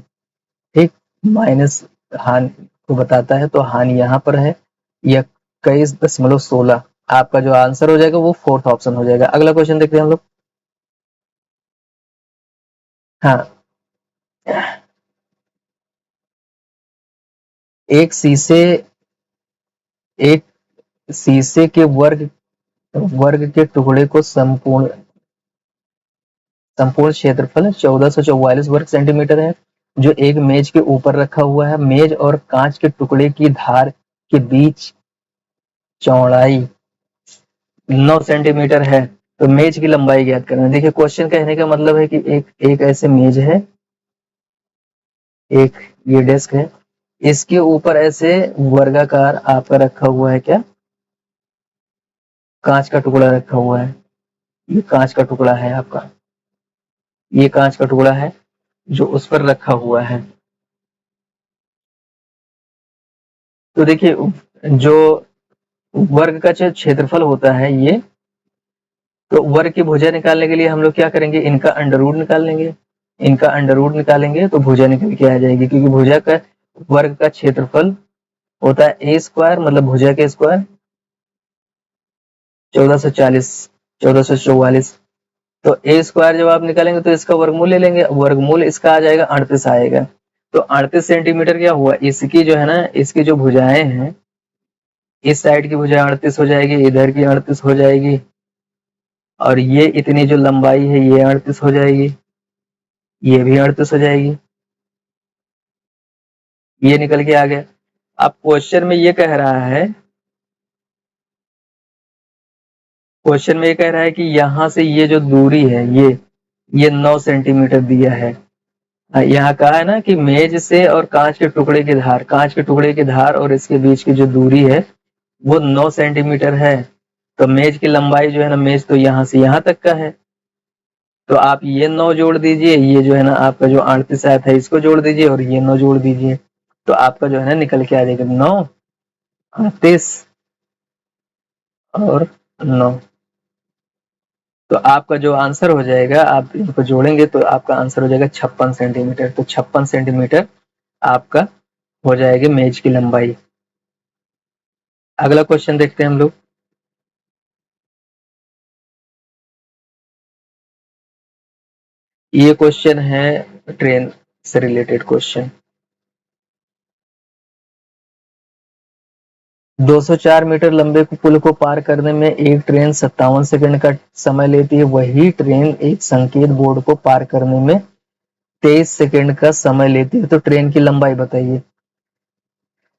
ठीक। माइनस हानि को बताता है, तो हानि यहाँ पर है 21.16, आपका जो आंसर हो जाएगा वो फोर्थ ऑप्शन हो जाएगा। अगला क्वेश्चन देखते हैं हम लोग। हाँ, एक शीशे एक शीशे के वर्ग वर्ग के टुकड़े को संपूर्ण संपूर्ण क्षेत्रफल 1444 वर्ग सेंटीमीटर है, जो एक मेज के ऊपर रखा हुआ है। मेज और कांच के टुकड़े की धार के बीच चौड़ाई 9 सेंटीमीटर है। तो मेज की लंबाई ज्ञात करना। देखिए क्वेश्चन कहने का मतलब है कि एक ऐसे मेज है, एक ये डेस्क है, इसके ऊपर ऐसे वर्गाकार आपका रखा हुआ है क्या, कांच का टुकड़ा रखा हुआ है। ये कांच का टुकड़ा है आपका, ये कांच का टुकड़ा है जो उस पर रखा हुआ है। तो देखिए जो वर्ग का जो क्षेत्रफल होता है ये, तो वर्ग की भुजा निकालने के लिए हम लोग क्या करेंगे, इनका अंडर रूट निकाल लेंगे। इनका अंडर रूट निकालेंगे तो भुजा निकल के आ जाएगी, क्योंकि भुजा का वर्ग का क्षेत्रफल होता है ए स्क्वायर, मतलब भुजा के स्क्वायर 1440 1444। तो ए स्क्वायर जब आप निकालेंगे तो इसका वर्गमूल ले लेंगे, वर्गमूल इसका आ जाएगा 38 आएगा। तो 38 सेंटीमीटर क्या हुआ, इसकी जो है ना, इसकी जो भुजाएं हैं, इस साइड की भुजा 38 हो जाएगी, इधर की 38 हो जाएगी, और ये इतनी जो लंबाई है ये 38 हो जाएगी, ये भी 38 हो जाएगी, ये निकल के आ गया। अब क्वेश्चन में ये कह रहा है, क्वेश्चन में ये कह रहा है कि यहां से ये जो दूरी है ये 9 सेंटीमीटर दिया है। यहाँ कहा है ना कि मेज से और कांच के टुकड़े की धार, कांच के टुकड़े की धार और इसके बीच की जो दूरी है वो 9 सेंटीमीटर है। तो मेज की लंबाई जो है ना, मेज तो यहाँ से यहाँ तक का है, तो आप ये 9 जोड़ दीजिए, ये जो है ना आपका जो 38 आया था इसको जोड़ दीजिए, और ये 9 जोड़ दीजिए, तो आपका जो है ना निकल के आ जाएगा 9, 38 और 9। तो आपका जो आंसर हो जाएगा, आप इनको जोड़ेंगे तो आपका आंसर हो जाएगा 56 सेंटीमीटर। तो 56 सेंटीमीटर आपका हो जाएगी मेज की लंबाई। अगला क्वेश्चन देखते हैं हम लोग। ये क्वेश्चन है ट्रेन से रिलेटेड क्वेश्चन। 204 मीटर लंबे पुल को पार करने में एक ट्रेन 57 सेकंड का समय लेती है, वही ट्रेन एक संकेत बोर्ड को पार करने में 23 सेकंड का समय लेती है। तो ट्रेन की लंबाई बताइए।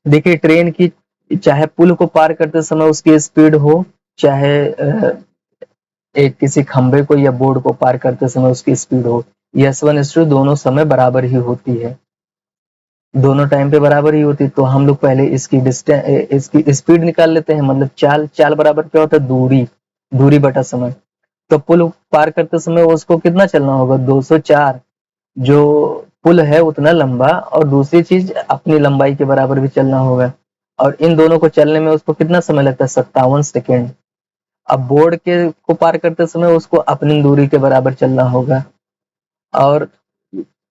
देखिए ट्रेन की, चाहे पुल को पार करते समय उसकी स्पीड हो, चाहे एक किसी खंबे को या बोर्ड को पार करते समय उसकी स्पीड हो, S1 S2 दोनों समय बराबर ही होती है, दोनों टाइम पे बराबर ही होती है। तो हम लोग पहले इसकी डिस्टेंस, इसकी स्पीड निकाल लेते हैं। मतलब चाल, चाल बराबर क्या होता है, दूरी, दूरी बटा समय। तो पुल पार करते समय उसको कितना चलना होगा, 204, जो पुल है उतना लंबा, और दूसरी चीज अपनी लंबाई के बराबर भी चलना होगा, और इन दोनों को चलने में उसको कितना समय लगता है, 57 सेकेंड। अब बोर्ड के को पार करते समय उसको अपनी दूरी के बराबर चलना होगा, और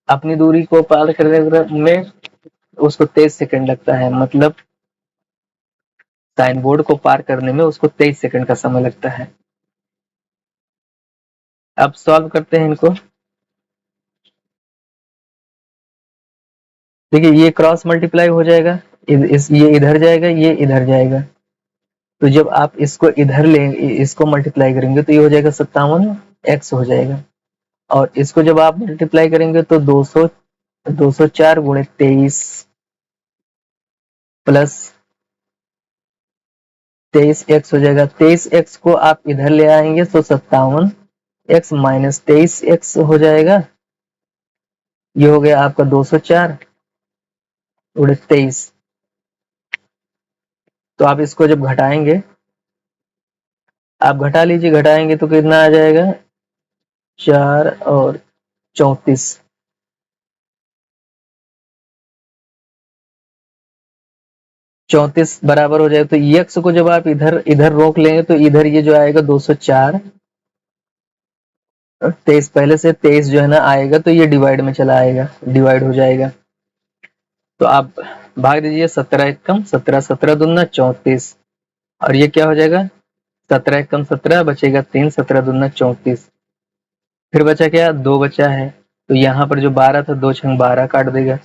अपनी दूरी को पार करने में उसको 23 सेकंड लगता है। मतलब साइन बोर्ड को पार करने में उसको 23 सेकंड का समय लगता है। अब सॉल्व करते हैं इनको। देखिए ये क्रॉस मल्टीप्लाई हो जाएगा, ये इधर जाएगा, ये इधर जाएगा। तो जब आप इसको इधर ले, इसको मल्टीप्लाई करेंगे तो ये हो जाएगा 57x हो जाएगा, और इसको जब आप मल्टीप्लाई करेंगे तो 204 गुणे 23 प्लस 23x हो जाएगा। 23x को आप इधर ले आएंगे तो 57x माइनस 23x हो जाएगा। ये हो गया आपका 204 गुणे 23। तो आप इसको जब घटाएंगे, आप घटा लीजिए, घटाएंगे तो कितना आ जाएगा, 4 और 34, 34 बराबर हो जाएगा। तो x को जब आप इधर इधर रोक लेंगे तो इधर ये जो आएगा 204, 23 पहले से 23 जो है ना आएगा, तो ये डिवाइड में चला आएगा, डिवाइड हो जाएगा। तो आप भाग दीजिए, 17 एकम 17, 17 दूना 34, और ये क्या हो जाएगा, 17 एकम 17 बचेगा 3, 17 दूना 34। फिर बचा क्या, 2 बचा है, तो यहाँ पर जो 12 था 2 छंग 12 काट देगा।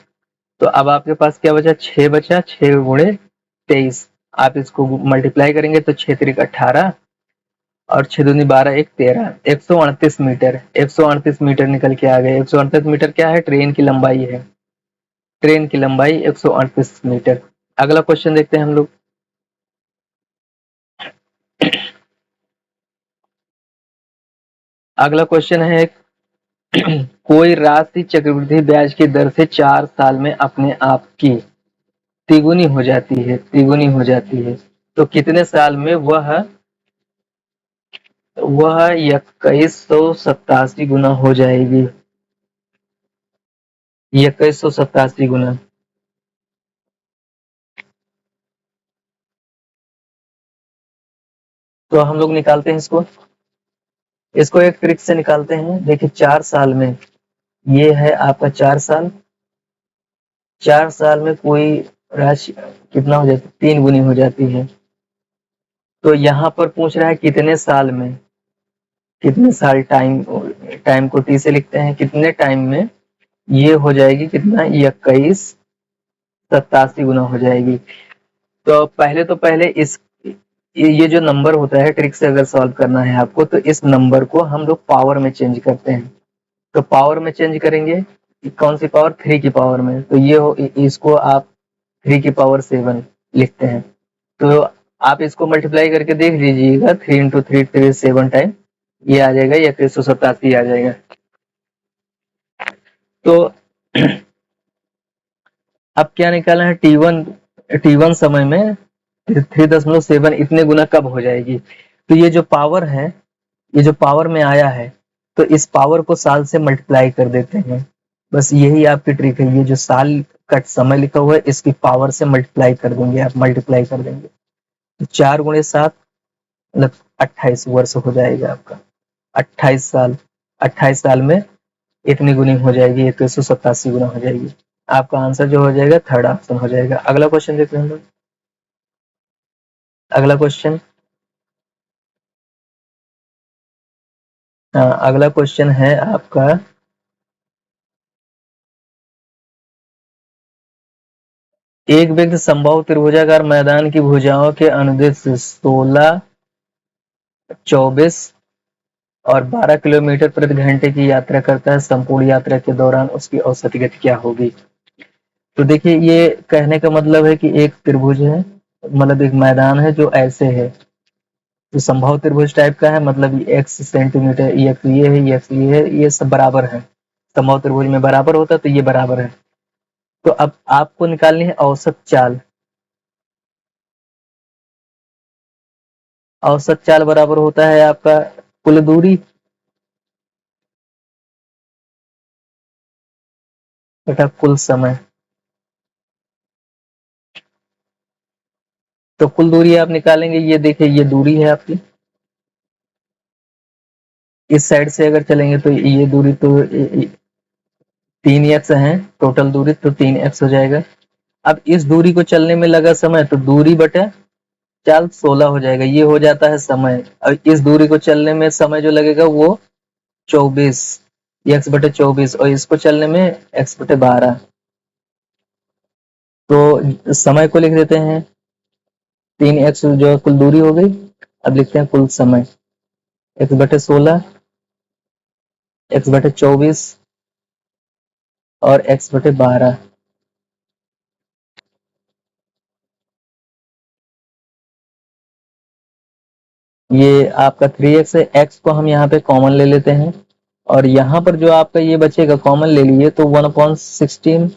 तो अब आपके पास क्या बचा, 6 बचा, 6 गुणे 23। आप इसको मल्टीप्लाई करेंगे तो 6 3 18, और 6 दूनी 12, 1 13, 138 मीटर। 138 मीटर निकल के आ गए। 138 मीटर क्या है? ट्रेन की लंबाई है। ट्रेन की लंबाई 138 मीटर। अगला क्वेश्चन देखते हैं हम लोग। अगला क्वेश्चन है कोई राशि चक्रवृद्धि ब्याज की दर से 4 साल में अपने आप की तिगुनी हो जाती है, तिगुनी हो जाती है। तो कितने साल में वह 2187 गुना हो जाएगी? 2187 गुना। तो हम लोग निकालते हैं इसको एक ट्रिक से निकालते हैं। देखिए 4 साल में, ये है आपका 4 साल। 4 साल में कोई राशि कितना हो जाती है? 3 गुनी हो जाती है। तो यहाँ पर पूछ रहा है कितने साल में, कितने साल, टाइम, टाइम को टी से लिखते हैं, कितने टाइम में ये हो जाएगी, कितना? 2187 गुना हो जाएगी। तो पहले इस ये जो नंबर होता है, ट्रिक से अगर सॉल्व करना है आपको, तो इस नंबर को हम लोग पावर में चेंज करते हैं। तो पावर में चेंज करेंगे, कौन सी पावर? 3 की पावर में। तो इसको आप 3 की पावर 7 लिखते हैं। तो आप इसको मल्टीप्लाई करके देख लीजिएगा, 3 × 3 = 7 टाइम ये आ जाएगा, 2187 आ जाएगा। तो अब क्या निकालना है? टी वन समय में 3.7 इतने गुना कब हो जाएगी? तो ये जो पावर है, ये जो पावर में आया है, तो इस पावर को साल से मल्टीप्लाई कर देते हैं। बस यही आपकी ट्रिक है। ये जो साल का समय लिखा हुआ है, इसकी पावर से मल्टीप्लाई कर देंगे, आप मल्टीप्लाई कर देंगे। तो 4 × 7 मतलब 28 वर्ष हो जाएगा आपका। 28 साल। 28 साल में इतनी गुनी हो जाएगी, 2187 गुना हो जाएगी। आपका आंसर जो हो जाएगा, थर्ड ऑप्शन हो जाएगा। अगला क्वेश्चन देखते हैं हम लोग। अगला क्वेश्चन, हाँ, अगला क्वेश्चन है आपका, एक व्यक्ति समबाहु त्रिभुजाकार मैदान की भुजाओं के अनुदिश से 16, 24 और 12 किलोमीटर प्रति घंटे की यात्रा करता है। संपूर्ण यात्रा के दौरान उसकी औसत गति क्या होगी? तो देखिए, ये कहने का मतलब है कि एक त्रिभुज है, मतलब एक मैदान है जो ऐसे है, तो संभव त्रिभुज टाइप का है। मतलब ये x सेंटीमीटर, ये x ये है, ये x ये है, ये सब बराबर है। संभव त्रिभुज में बराबर होता है, तो ये बराबर है। तो अब आपको निकालनी है औसत चाल। औसत चाल बराबर होता है आपका कुल दूरी बटा कुल समय। तो कुल दूरी आप निकालेंगे, ये देखिए ये दूरी है आपकी। इस साइड से अगर चलेंगे तो ये दूरी तो 3x है, टोटल दूरी तो 3x हो जाएगा। अब इस दूरी को चलने में लगा समय, तो दूरी बटा चाल 16 हो जाएगा। ये हो जाता है समय। और इस दूरी को चलने में समय जो लगेगा वो 24, x/24, और इसको चलने में x/12। तो समय को लिख देते हैं 3x, जो कुल दूरी हो गई। अब लिखते हैं कुल समय, x/16, x/24 और x/12। ये आपका 3x है। x को हम यहाँ पे कॉमन ले लेते हैं, और यहाँ पर जो आपका ये बचेगा कॉमन ले लीजिए, तो 1/16,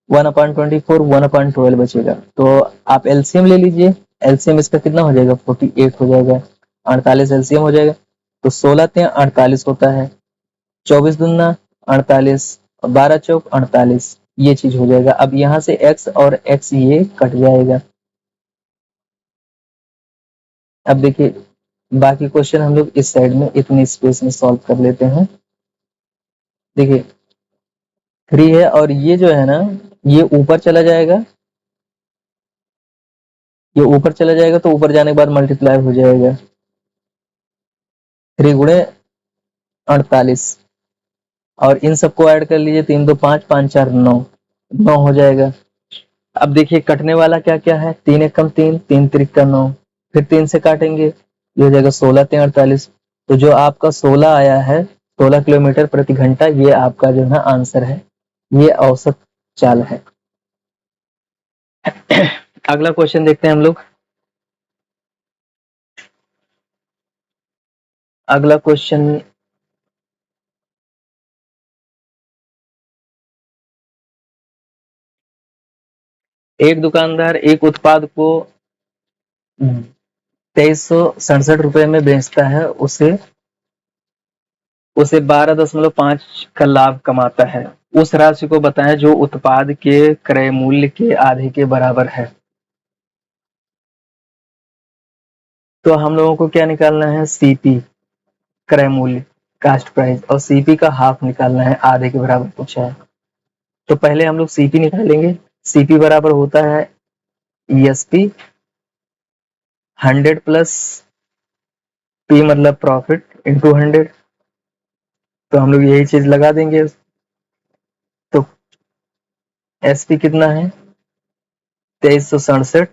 1/24, 1/12 बचेगा। तो आप एलसीएम ले लीजिए। एलसीएम इसका कितना हो जाएगा? 48 हो जाएगा। 48 एलसीएम हो जाएगा। तो 16×3 = 48 होता है। 24×2 = 48 और 12×4 = 48। ये चीज हो जाएगा। अब यहाँ से x और x ये कट जाएगा। अब देखिए बाकी क्वेश्चन हम लोग इस साइड में इतनी स्पेस में सॉल्व कर लेते हैं। देखिए 3 है, और ये जो है ना, ये ऊपर चला जाएगा, ये ऊपर चला जाएगा, तो ऊपर जाने के बाद मल्टीप्लाई हो जाएगा। 3×48, और इन सबको ऐड कर लीजिए। 3×2 = 5, 5×4 = 9, 9 हो जाएगा। अब देखिए कटने वाला क्या क्या है? 3×1 = 3, 3×3 = 9, फिर 3 से काटेंगे ये हो जाएगा 16 3 48। तो जो आपका 16 आया है, 16 किलोमीटर प्रति घंटा, ये आपका जो है आंसर है, ये औसत चाल है। अगला क्वेश्चन देखते हैं हम लोग। अगला क्वेश्चन, एक दुकानदार एक उत्पाद को 2367 रुपए में बेचता है, उसे उसे 12.5 का लाभ कमाता है। उस राशि को बताएं जो उत्पाद के क्रय मूल्य के आधे के बराबर है। तो हम लोगों को क्या निकालना है, सीपी क्रय मूल्य, कास्ट प्राइस, और सीपी का हाफ निकालना है, आधे के बराबर पूछा है। तो पहले हम लोग सीपी निकालेंगे। सीपी बराबर होता है ईएसपी 100 प्लस पी मतलब प्रॉफिट इंटू 100। तो हम लोग यही चीज लगा देंगे। तो एसपी कितना है 2367,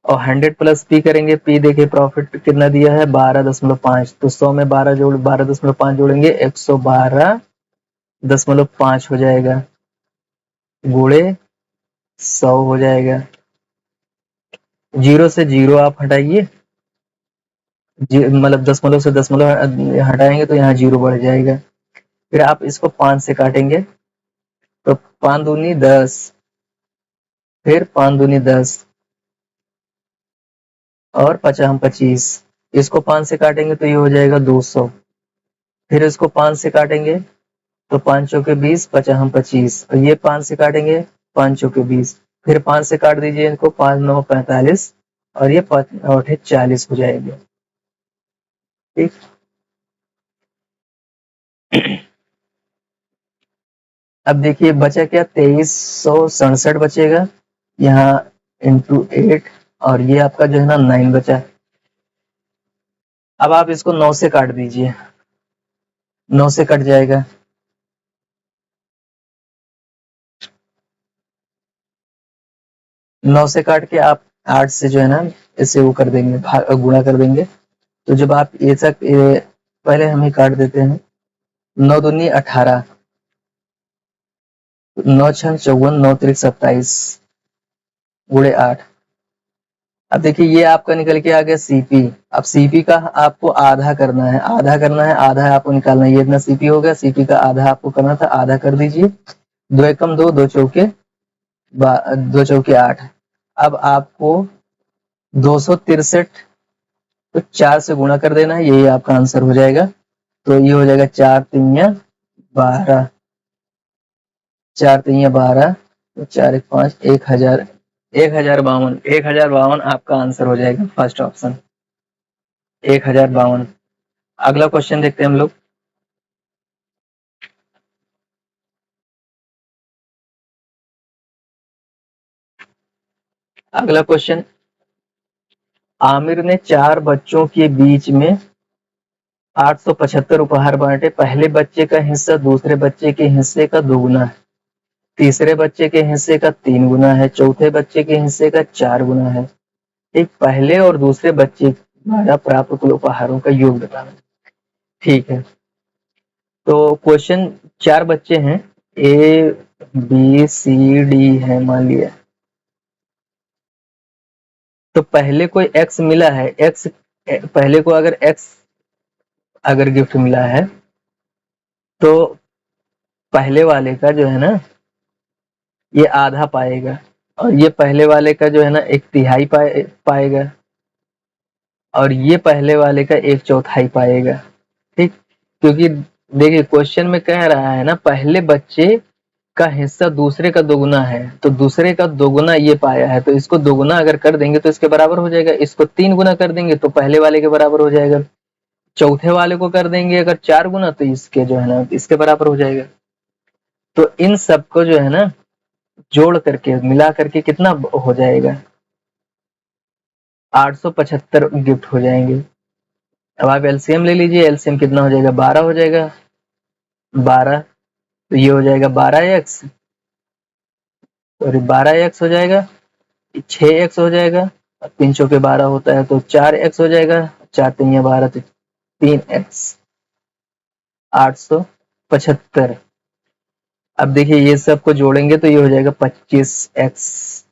और 100 प्लस पी करेंगे, पी देखिए प्रॉफिट कितना दिया है 12.5। तो 100 में 12.5 जोड़ेंगे 112.5 हो जाएगा, गुणे 100 हो जाएगा। जीरो से जीरो आप हटाइए, मतलब दशमलव से दशमलव हटाएंगे तो यहाँ जीरो बढ़ जाएगा। फिर आप इसको 5 से काटेंगे तो 5 दूनी 10, फिर 5 दूनी 10 और 5 25। इसको 5 से काटेंगे तो ये हो जाएगा 200। फिर इसको 5 से काटेंगे तो 5 चौके 20, 5 25, और ये 5 से काटेंगे 5 चौके 20। फिर 5 से काट दीजिए इनको, 5 9 45, और ये 5 8 40 हो जाएंगे। ठीक, अब देखिए बचा क्या, 2367 बचेगा यहाँ इंटू 8, और ये आपका जो है ना 9 बचा। अब आप इसको 9 से काट दीजिए, 9 से कट जाएगा, 9 से काट के आप 8 से जो है ना इसे वो कर देंगे, गुणा कर देंगे। तो जब आप ये तक पहले हम ही काट देते हैं, 9 दूनी 18, 9 छह 54, 9 त्रिक 27, गुणे 8। अब देखिए ये आपका निकल के आ गया सीपी। अब सीपी का आपको आधा करना है, आधा आपको निकालना है। ये इतना सीपी हो गया, सीपी का आधा आपको करना था, आधा कर दीजिए। 2 एकम 2, 2 चौके 2 चौके 8। अब आपको 263 तो 4 से गुणा कर देना है, यही आपका आंसर हो जाएगा। तो ये हो जाएगा 4 3 12, 4 3 12, तो 4 1 5, 1000, 1052, 1052 आपका आंसर हो जाएगा, फर्स्ट ऑप्शन 1052। अगला क्वेश्चन देखते हैं हम लोग। अगला क्वेश्चन, आमिर ने 4 बच्चों के बीच में 875 उपहार बांटे। पहले बच्चे का हिस्सा दूसरे बच्चे के हिस्से का दोगुना है, तीसरे बच्चे के हिस्से का 3 गुना है, चौथे बच्चे के हिस्से का 4 गुना है। एक पहले और दूसरे बच्चे द्वारा प्राप्त कुल उपहारों का योग बताना। ठीक है, तो क्वेश्चन 4 बच्चे हैं, ए बी सी डी है मान लिया। तो पहले कोई एक्स मिला है, एक्स पहले को अगर एक्स अगर गिफ्ट मिला है तो पहले वाले का जो है ना ये आधा पाएगा, और ये पहले वाले का जो है ना 1/3 पाएगा, और ये पहले वाले का 1/4 पाएगा। ठीक, क्योंकि देखिए क्वेश्चन में कह रहा है ना पहले बच्चे का हिस्सा दूसरे का दोगुना है, तो दूसरे का दोगुना ये पाया है, तो इसको दोगुना अगर कर देंगे तो इसके बराबर हो जाएगा। इसको 3 गुना कर देंगे तो पहले वाले के बराबर हो जाएगा। चौथे वाले को कर देंगे अगर 4 गुना तो इसके जो है ना इसके बराबर हो जाएगा। तो इन सबको जो है ना जोड़ करके मिला करके कितना हो जाएगा, 875 गिफ्ट हो जाएंगे। अब आप एलसीएम ले लीजिए, एलसीएम कितना हो जाएगा, 12 हो जाएगा, 12। तो ये हो जाएगा 12x, और 12x हो जाएगा, 6x हो जाएगा, 3 चौके 12 होता है तो 4x हो जाएगा, 4 3 12 3x 875। अब देखिए ये सब को जोड़ेंगे तो ये हो जाएगा 25x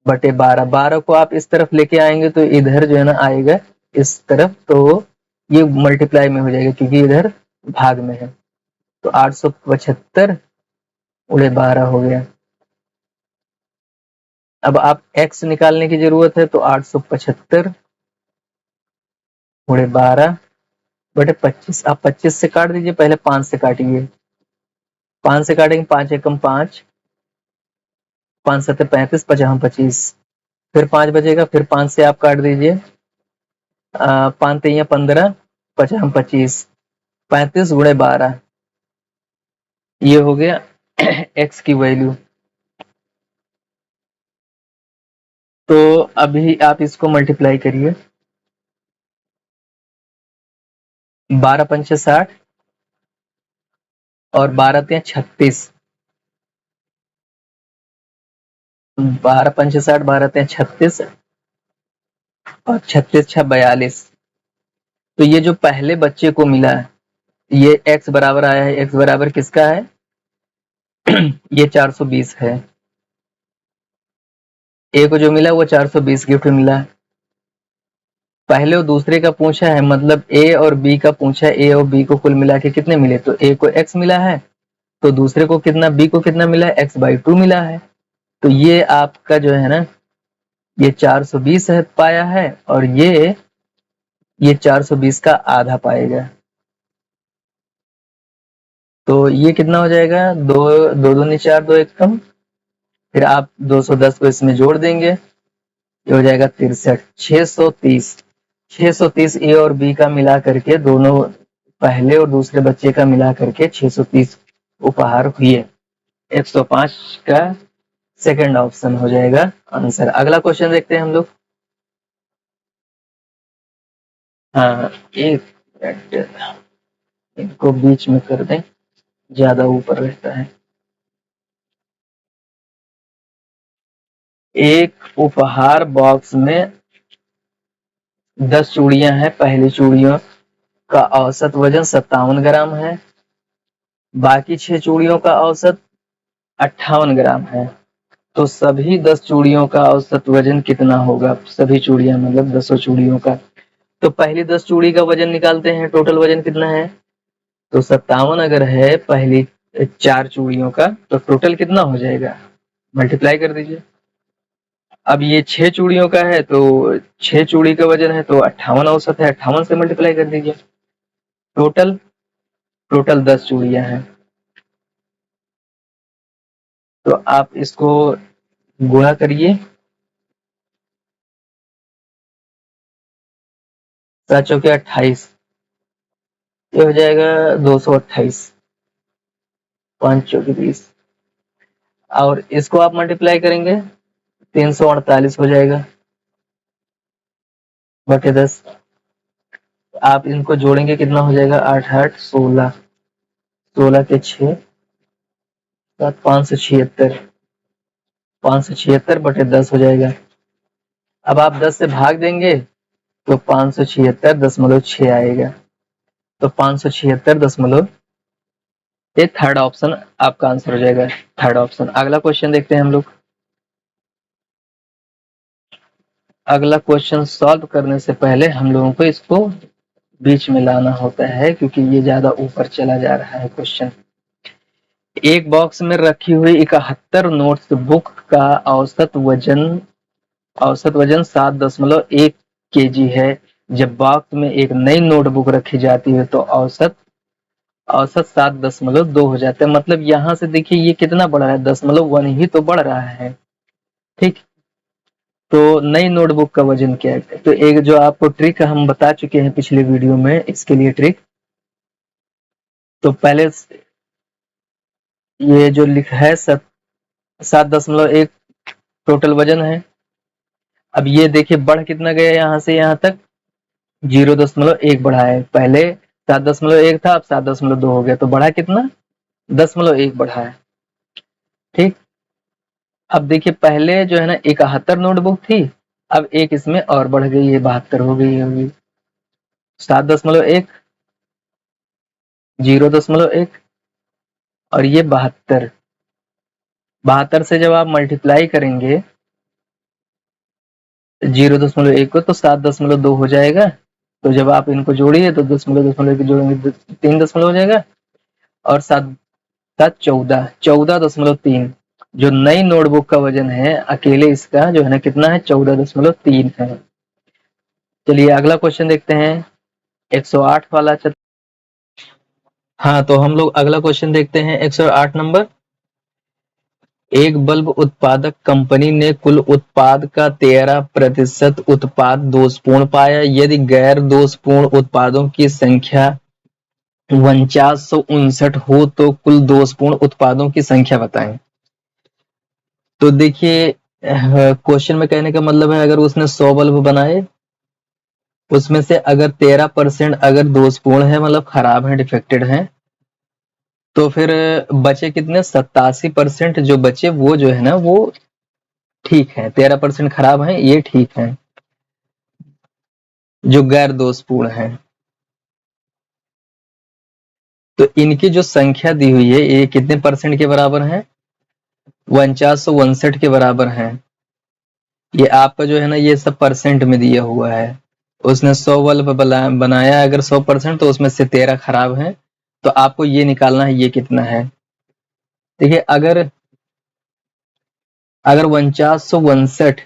बटे 12। 12 को आप इस तरफ लेके आएंगे तो इधर जो है ना आएगा इस तरफ, तो ये मल्टीप्लाई में हो जाएगा क्योंकि इधर भाग में है। तो 875 उड़े 12 हो गया। अब आप x निकालने की जरूरत है तो 875 उड़े 12 बटे 25। आप 25 से काट दीजिए, पहले 5 से काटिए। 5 से काटेंगे, 5 एकम 5, 5 सत्ते 35, 5 25, फिर 5 बचेगा, फिर 5 से आप काट दीजिए। 5 तिया 15, 5 25, 35 गुणे 12, ये हो गया x की वैल्यू। तो अभी आप इसको मल्टीप्लाई करिए। 12 पंचे 60 और 12 तिया 36, 12 पंचे 60, 12 तिया 36 और 36 छः 42। तो ये जो पहले बच्चे को मिला है ये x बराबर आया है, x बराबर किसका है ये 420 है। ए को जो मिला वो 420 गिफ्ट मिला है। पहले और दूसरे का पूछा है, मतलब ए और बी का पूछा है, ए और बी को कुल मिला के कितने मिले, तो ए को x मिला है, तो दूसरे को कितना, बी को कितना मिला है, x/2 मिला है। तो ये आपका जो है ना ये 420 है पाया है, और ये 420 का आधा पाएगा। तो ये कितना हो जाएगा, दो दो दूनी 4, 2 एक कम, फिर आप 210 को इसमें जोड़ देंगे, ये हो जाएगा 63। 630, 630 ए और बी का मिला करके, दोनों पहले और दूसरे बच्चे का मिला करके 630 उपहार हुए। 105 का सेकंड ऑप्शन हो जाएगा आंसर। अगला क्वेश्चन देखते हैं हम लोग। हाँ, एक मिनट इनको बीच में कर दें, ज्यादा ऊपर रहता है। एक उपहार बॉक्स में 10 चूड़ियां हैं। पहली चूड़ियों का औसत वजन 57 ग्राम है, बाकी 6 चूड़ियों का औसत 58 ग्राम है। तो सभी 10 चूड़ियों का औसत वजन कितना होगा, सभी चूड़ियां मतलब 10 चूड़ियों का। तो पहली 10 चूड़ी का वजन निकालते हैं, टोटल वजन कितना है, तो 57 अगर है पहली 4 चूड़ियों का, तो टोटल कितना हो जाएगा, मल्टीप्लाई कर दीजिए। अब ये 6 चूड़ियों का है तो 6 चूड़ी का वजन है तो 58 औसत है, 58 से मल्टीप्लाई कर दीजिए। टोटल टोटल 10 चूड़ियां हैं, तो आप इसको गुणा करिए। 7 चौके 28, ये हो जाएगा 228, 5 चौके 20, और इसको आप मल्टीप्लाई करेंगे 348 हो जाएगा बटे 10। आप इनको जोड़ेंगे कितना हो जाएगा, 8 8 16, 16 के 6 7, 576, 576 बटे 10 हो जाएगा। अब आप 10 से भाग देंगे तो 576.6 आएगा। तो 576. ये थर्ड ऑप्शन आपका आंसर हो जाएगा, थर्ड ऑप्शन। अगला क्वेश्चन देखते हैं हम लोग। अगला क्वेश्चन सॉल्व करने से पहले हम लोगों को इसको बीच में लाना होता है क्योंकि ये ज्यादा ऊपर चला जा रहा है क्वेश्चन। एक बॉक्स में रखी हुई 71 नोट्स बुक का औसत वजन 7.1 kg है। जब बॉक्स में एक नई नोटबुक रखी जाती है तो औसत 7.2 हो जाता है। मतलब यहाँ से देखिए ये कितना बढ़ रहा है, 0.1 ही तो बढ़ रहा है। ठीक, तो नई नोटबुक का वजन क्या है, तो एक जो आपको ट्रिक हम बता चुके हैं पिछले वीडियो में, इसके लिए ट्रिक। तो पहले ये जो लिखा है 7.1 टोटल वजन है। अब ये देखिए बढ़ कितना गया, यहाँ से यहाँ तक 0.1 बढ़ा है। पहले 7.1 था, अब 7.2 हो गया, तो बढ़ा कितना, 0.1 बढ़ा है। ठीक, अब देखिए पहले जो है ना 71 नोटबुक थी, अब एक इसमें और बढ़ गई है, 72 हो गई होगी। 7.1, 0.1 और ये 72। 72 से जब आप मल्टीप्लाई करेंगे 0.1 को तो 7.2 हो जाएगा। तो जब आप इनको जोड़िए तो 0.1 जोड़ेंगे 3 हो जाएगा, और 7 7 14, 14.3। जो नई नोटबुक का वजन है अकेले इसका जो है ना कितना है, 14.3 है। चलिए अगला क्वेश्चन देखते हैं, 108 वाला। हाँ, तो हम लोग अगला क्वेश्चन देखते हैं 108 नंबर। एक बल्ब उत्पादक कंपनी ने कुल उत्पाद का 13% उत्पाद दोषपूर्ण पाया। यदि गैर दोषपूर्ण उत्पादों की संख्या 4959 हो तो कुल दोषपूर्ण उत्पादों की संख्या बताएं। तो देखिए क्वेश्चन में कहने का मतलब है, अगर उसने 100 बल्ब बनाए, उसमें से अगर 13% अगर दोषपूर्ण है, मतलब खराब है, डिफेक्टेड है, तो फिर बचे कितने, 87% जो बचे वो जो है ना वो ठीक है। 13% खराब है, ये ठीक है, जो गैर दोषपूर्ण है। तो इनकी जो संख्या दी हुई है ये कितने परसेंट के बराबर है, 4959 के बराबर है। ये आपका जो है ना ये सब परसेंट में दिया हुआ है। उसने 100 बल्ब बनाया, अगर 100% तो उसमें से 13 खराब है, तो आपको ये निकालना है ये कितना है। देखिए अगर 4959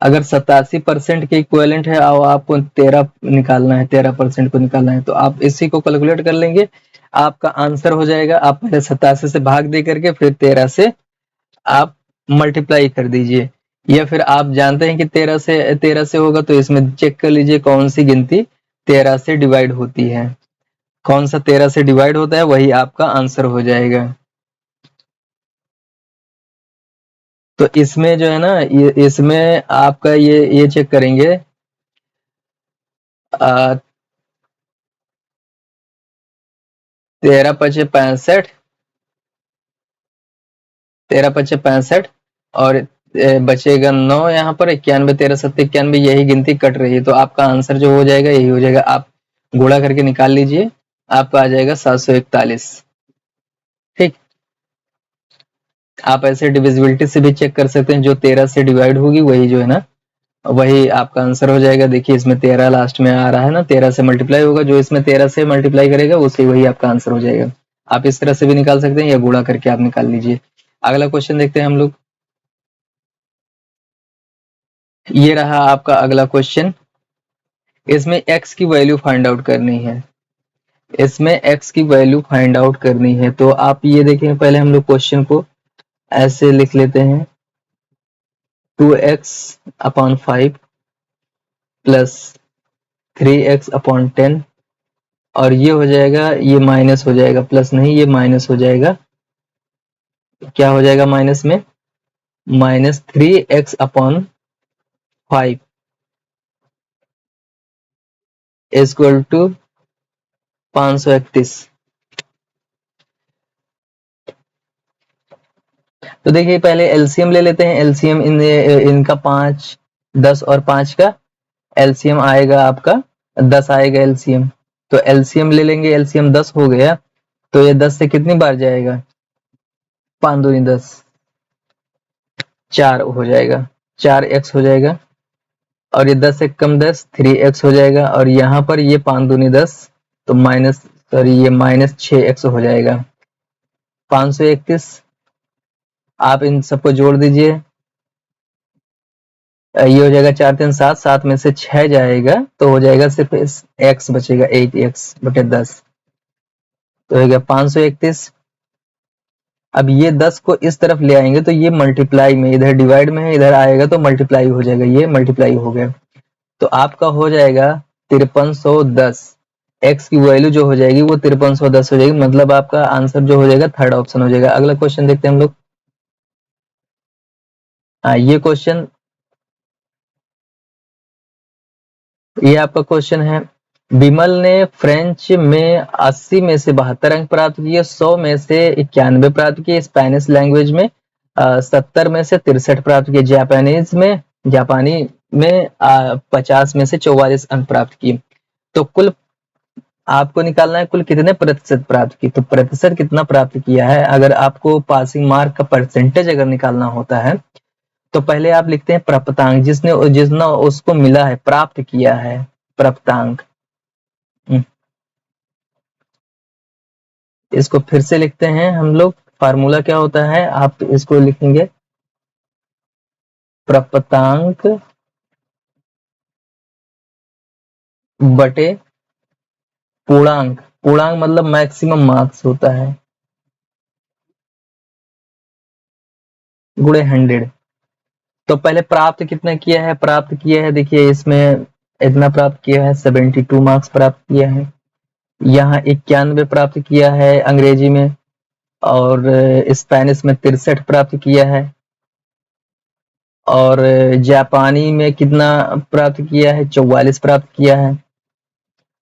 अगर 87% के इक्विवेलेंट है और आपको 13 निकालना है, 13% को निकालना है, तो आप इसी को कैलकुलेट कर लेंगे, आपका आंसर हो जाएगा। आप पहले 87 से भाग दे करके फिर 13 से आप मल्टीप्लाई कर दीजिए, या फिर आप जानते हैं कि 13 से होगा तो इसमें चेक कर लीजिए कौन सी गिनती 13 से डिवाइड होती है। कौन सा 13 से डिवाइड होता है वही आपका आंसर हो जाएगा। तो इसमें जो है ना इसमें आपका ये चेक करेंगे, 13×5 = 65, 13×5 = 65 और बचेगा 9 यहाँ पर, 91, 13×7 = 91, यही गिनती कट रही है। तो आपका आंसर जो हो जाएगा यही हो जाएगा। आप गुणा करके निकाल लीजिए, आपका आ जाएगा 741। ठीक, आप ऐसे डिविजिबिलिटी से भी चेक कर सकते हैं, जो 13 से डिवाइड होगी वही जो है ना वही आपका आंसर हो जाएगा। देखिए इसमें 13 लास्ट में आ रहा है ना, 13 से मल्टीप्लाई होगा, जो इसमें 13 से मल्टीप्लाई करेगा उसे वही आपका आंसर हो जाएगा। आप इस तरह से भी निकाल सकते हैं या गुणा करके आप निकाल लीजिए। अगला क्वेश्चन देखते हैं हम लोग। ये रहा आपका अगला क्वेश्चन। इसमें x की वैल्यू फाइंड आउट करनी है। इसमें x की वैल्यू फाइंड आउट करनी है, तो आप ये देखें, पहले हम लोग क्वेश्चन को ऐसे लिख लेते हैं, 2x/5 प्लस 3x/10, और ये हो जाएगा, ये माइनस हो जाएगा, प्लस नहीं ये माइनस हो जाएगा। क्या हो जाएगा माइनस में, -3x/5 इक्वल टू 531। तो देखिए पहले एलसीएम ले लेते हैं। एलसीएम इनका 5, 10 और 5 का एलसीएम आएगा आपका 10 आएगा एलसीएम। तो एलसीएम ले लेंगे, एलसीएम 10 हो गया, तो ये 10 से कितनी बार जाएगा, 5 दूनी 10, 4 हो जाएगा, 4x हो जाएगा, और ये 10 से कम 10, 3x हो जाएगा, और यहाँ पर ये 5 दूनी 10, तो ये -6x हो जाएगा, 531। आप इन सबको जोड़ दीजिए, ये हो जाएगा 4 3 7, 7 में से 6 जाएगा तो हो जाएगा सिर्फ x बचेगा, 8x/10, तो हो गया 531। अब ये 10 को इस तरफ ले आएंगे तो ये मल्टीप्लाई में, इधर डिवाइड में है, इधर आएगा तो मल्टीप्लाई हो जाएगा, ये मल्टीप्लाई हो गया, तो आपका हो जाएगा 5310। x की वैल्यू जो हो जाएगी वो 5310 हो जाएगी, मतलब आपका आंसर जो हो जाएगा थर्ड ऑप्शन हो जाएगा। अगला क्वेश्चन देखते हैं हम लोग। हाँ, ये क्वेश्चन, ये आपका क्वेश्चन है, विमल ने फ्रेंच में 80 में से 72 अंक प्राप्त किए, 100 में से 91 प्राप्त किए, स्पेनिश लैंग्वेज में 70 में से 63 प्राप्त किए। जापानी में 50 में से 44 अंक प्राप्त किए। तो कुल आपको निकालना है कुल कितने प्रतिशत प्राप्त की। तो प्रतिशत कितना प्राप्त किया है, अगर आपको पासिंग मार्क का परसेंटेज अगर निकालना होता है तो पहले आप लिखते हैं प्राप्तांक, जितना उसको मिला है, प्राप्त किया है, प्राप्तांक। इसको फिर से लिखते हैं हम लोग। फार्मूला क्या होता है, आप इसको लिखेंगे प्राप्तांक बटे पूर्णांक। पूर्णांक मतलब मैक्सिमम मार्क्स होता है, गुणे 100। तो पहले प्राप्त कितना किया है, प्राप्त किया है, देखिए इसमें इतना प्राप्त किया है, 72 मार्क्स प्राप्त किया है। यहाँ 91 प्राप्त किया है अंग्रेजी में, और स्पेनिश में 63 प्राप्त किया है, और जापानी में कितना प्राप्त किया है, 44 प्राप्त किया है।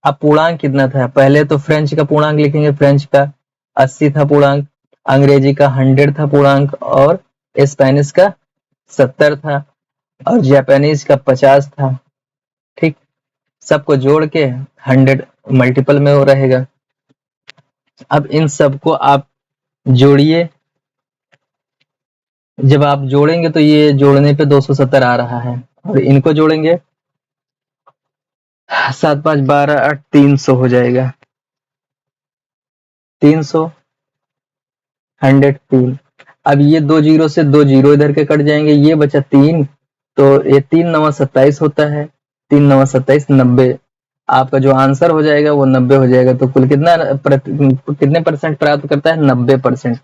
अब पूर्णांक कितना था, पहले तो फ्रेंच का पूर्णांक लिखेंगे, फ्रेंच का 80 था पूर्णांक, अंग्रेजी का 100 था पूर्णांक, और स्पेनिश का 70 था, और जापानीज का 50 था। ठीक, सबको जोड़ के 100 मल्टीपल में वो रहेगा। अब इन सबको आप जोड़िए, जब आप जोड़ेंगे तो ये जोड़ने पे 270 आ रहा है, और इनको जोड़ेंगे 7 5 12 8 300 हो जाएगा। 300 103। अब ये 2 जीरो से 2 जीरो इधर के कट जाएंगे, ये बचा 3, तो ये 3 9 27 होता है, 3 9 27 90। आपका जो आंसर हो जाएगा वो 90 हो जाएगा। तो कुल कितने परसेंट प्राप्त करता है, 90%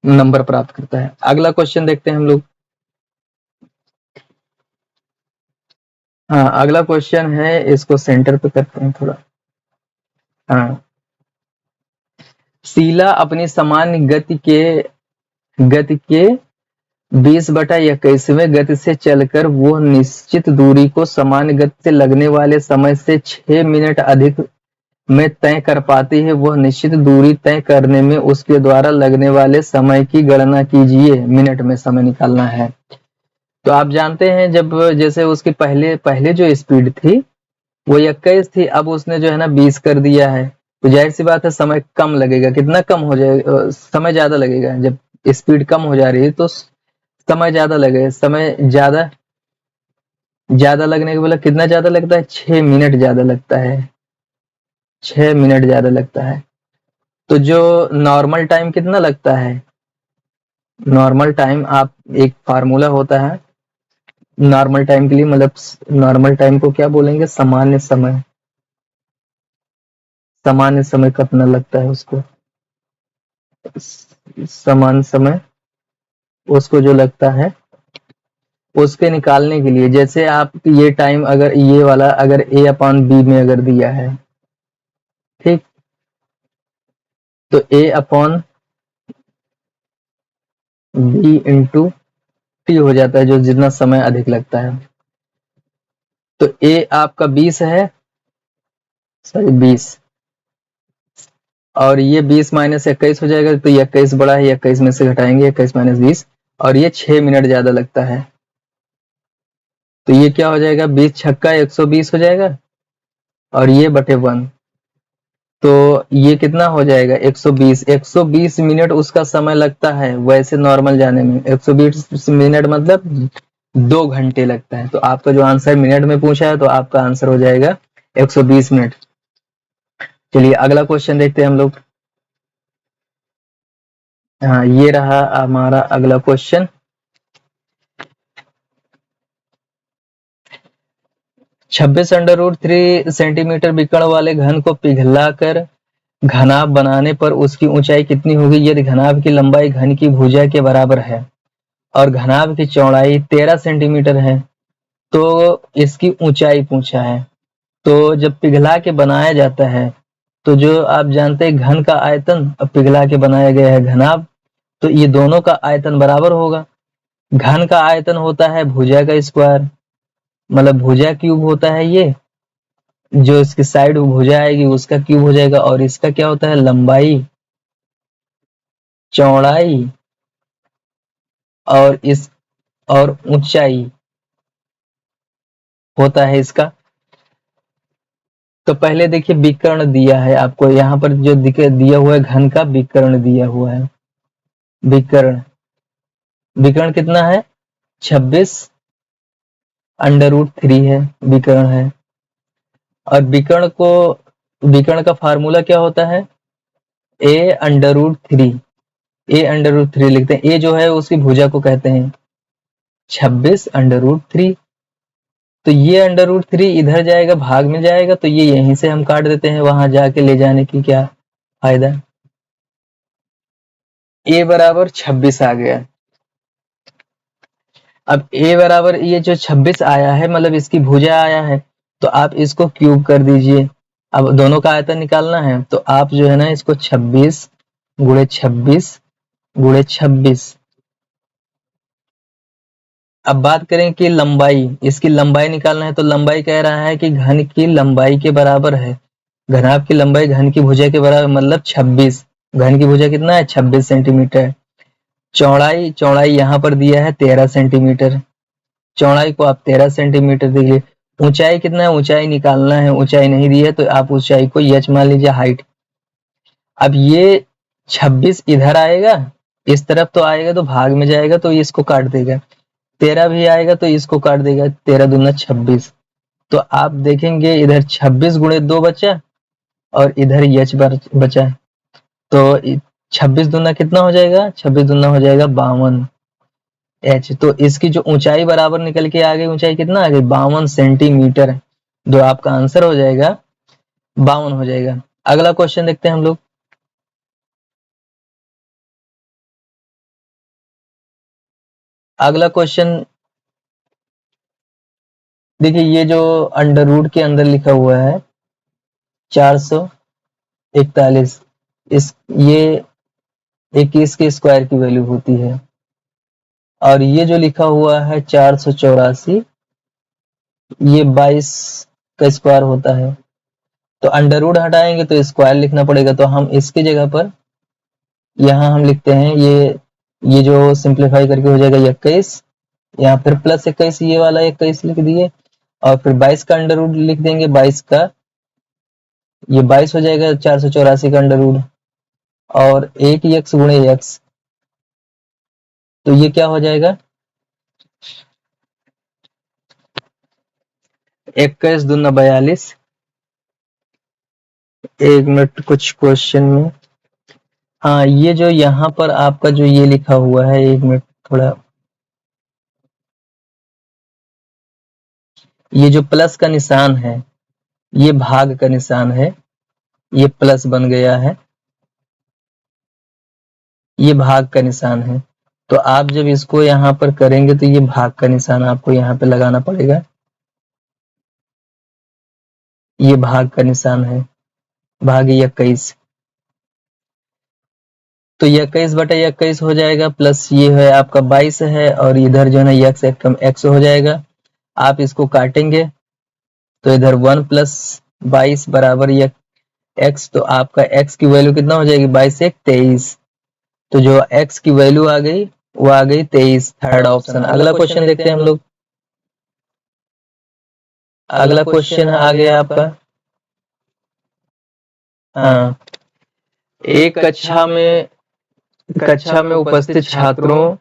नंबर प्राप्त करता है। अगला क्वेश्चन देखते हैं हम लोग। हाँ, अगला क्वेश्चन है, इसको सेंटर पे करते हैं थोड़ा। हाँ, शीला अपनी सामान्य गति के 20/21वें गति से चलकर वो निश्चित दूरी को सामान्य गति से लगने वाले समय से 6 मिनट अधिक में तय कर पाती है। वह निश्चित दूरी तय करने में उसके द्वारा लगने वाले समय की गणना कीजिए। मिनट में समय निकालना है। तो आप जानते हैं, जब जैसे उसकी पहले पहले जो स्पीड थी वो 21 थी, अब उसने जो है ना 20 कर दिया है, तो जाहिर सी बात है समय कम लगेगा। कितना कम हो जाएगा, समय ज्यादा लगेगा। जब स्पीड कम हो जा रही है तो समय ज्यादा लगेगा। समय ज्यादा ज्यादा लगने के बोला, कितना ज्यादा लगता है, 6 मिनट ज्यादा लगता है, 6 मिनट ज्यादा लगता है। तो जो नॉर्मल टाइम कितना लगता है, नॉर्मल टाइम, आप एक फार्मूला होता है नॉर्मल टाइम के लिए, मतलब नॉर्मल टाइम को क्या बोलेंगे, सामान्य समय। सामान्य समय कितना लगता है उसको, सामान्य समय उसको जो लगता है, उसके निकालने के लिए, जैसे आप ये टाइम अगर ये वाला अगर A/B में अगर दिया है, ठीक, तो A/B इंटू टी हो जाता है, जो जितना समय अधिक लगता है। तो A आपका 20 है, सॉरी 20, और ये 20 माइनस 21 हो जाएगा, तो ये 21 बड़ा है, 21 में से घटाएंगे, 21 माइनस 20, और ये 6 मिनट ज्यादा लगता है। तो ये क्या हो जाएगा, 20 छक्का 120 हो जाएगा, और ये बटे 1, तो ये कितना हो जाएगा, 120। 120 मिनट उसका समय लगता है वैसे नॉर्मल जाने में। 120 मिनट मतलब 2 घंटे लगता है। तो आपका जो आंसर मिनट में पूछा है, तो आपका आंसर हो जाएगा 120 मिनट। चलिए अगला क्वेश्चन देखते हैं हम लोग। हाँ, ये रहा हमारा अगला क्वेश्चन। 26√3 सेंटीमीटर विकर्ण वाले घन को पिघलाकर घनाभ बनाने पर उसकी ऊंचाई कितनी होगी, यदि घनाभ की लंबाई घन की भुजा के बराबर है और घनाभ की चौड़ाई 13 सेंटीमीटर है, तो इसकी ऊंचाई पूछा है। तो जब पिघला के बनाया जाता है, तो जो आप जानते हैं घन का आयतन, अब पिघला के बनाया गया है घनाभ, तो ये दोनों का आयतन बराबर होगा। घन का आयतन होता है भुजा का स्क्वायर, मतलब भुजा क्यूब होता है ये, जो इसकी साइड भुजा आएगी उसका क्यूब हो जाएगा, और इसका क्या होता है, लंबाई, चौड़ाई और ऊंचाई होता है इसका। तो पहले देखिए विकर्ण दिया है आपको, यहाँ पर जो दिया हुआ है घन का विकर्ण दिया हुआ है। विकर्ण विकर्ण कितना है 26 √3 है विकर्ण है। और विकर्ण का फार्मूला क्या होता है a√3। a√3 लिखते हैं। a जो है उसकी भुजा को कहते हैं 26 √3। तो ये √3 इधर जाएगा भाग में जाएगा, तो ये यहीं से हम काट देते हैं, वहां जाके ले जाने की क्या फायदा। a बराबर 26 आ गया। अब a बराबर ये जो 26 आया है मतलब इसकी भुजा आया है, तो आप इसको क्यूब कर दीजिए। अब दोनों का आयतन निकालना है, तो आप जो है ना इसको 26 गुणे 26 गुणे 26। अब बात करें कि लंबाई, इसकी लंबाई निकालना है, तो लंबाई कह रहा है कि घन की लंबाई के बराबर है। घनाभ की लंबाई घन की भुजा के बराबर मतलब 26। घन की भुजा कितना है 26 सेंटीमीटर। चौड़ाई यहाँ पर दिया है 13 सेंटीमीटर। चौड़ाई को आप 13 सेंटीमीटर देखिए। ऊंचाई कितना है, ऊंचाई निकालना है, ऊंचाई नहीं दी है तो आप ऊंचाई को h मान लीजिए, हाइट। अब ये 26 इधर आएगा, इस तरफ तो आएगा तो भाग में जाएगा तो इसको काट देगा। 13 भी आएगा तो इसको काट देगा, 13 दूना 26। तो आप देखेंगे इधर 26 गुणे 2 बचा और इधर h बचा। तो 26 दूना कितना हो जाएगा, 26 दूना हो जाएगा 52 h। तो इसकी जो ऊंचाई बराबर निकल के आ गई, ऊंचाई कितना आ गई 52 सेंटीमीटर। जो आपका आंसर हो जाएगा 52 हो जाएगा। अगला क्वेश्चन देखते हैं हम लोग। अगला क्वेश्चन देखिए, ये जो अंडर रूट के अंदर लिखा हुआ है 441, ये 21 के स्क्वायर की वैल्यू होती है। और ये जो लिखा हुआ है 484, ये 22 का स्क्वायर होता है। तो अंडर रूट हटाएंगे तो स्क्वायर लिखना पड़ेगा, तो हम इसकी जगह पर यहाँ हम लिखते हैं ये जो सिंप्लीफाई करके हो जाएगा 21, यहाँ फिर प्लस 21, ये वाला 21 लिख दिए, और फिर 22 का अंडर रूट लिख देंगे। 22 का ये 22 हो जाएगा 484 का अंडर रूट, और 1 x गुणे x, तो ये क्या हो जाएगा 21 दूना 42। एक मिनट, कुछ क्वेश्चन में हाँ ये जो यहाँ पर आपका जो ये लिखा हुआ है, एक मिनट थोड़ा, ये जो प्लस का निशान है ये भाग का निशान है, ये प्लस बन गया है, ये भाग का निशान है। तो आप जब इसको यहाँ पर करेंगे तो ये भाग का निशान आपको यहाँ पे लगाना पड़ेगा। ये भाग का निशान है, भाग 21। तो 21/21 हो जाएगा, प्लस ये है आपका 22 है, और इधर जो है ना x कम x हो जाएगा। आप इसको काटेंगे तो इधर 1 + 22 बराबर x, तो आपका x की वैल्यू कितना हो जाएगी 22 से 23। तो जो x की वैल्यू आ गई वो आ गई 23, थर्ड ऑप्शन। अगला क्वेश्चन देखते हैं हम लोग। अगला क्वेश्चन आ गया आपका, हाँ, एक कक्षा में उपस्थित छात्रों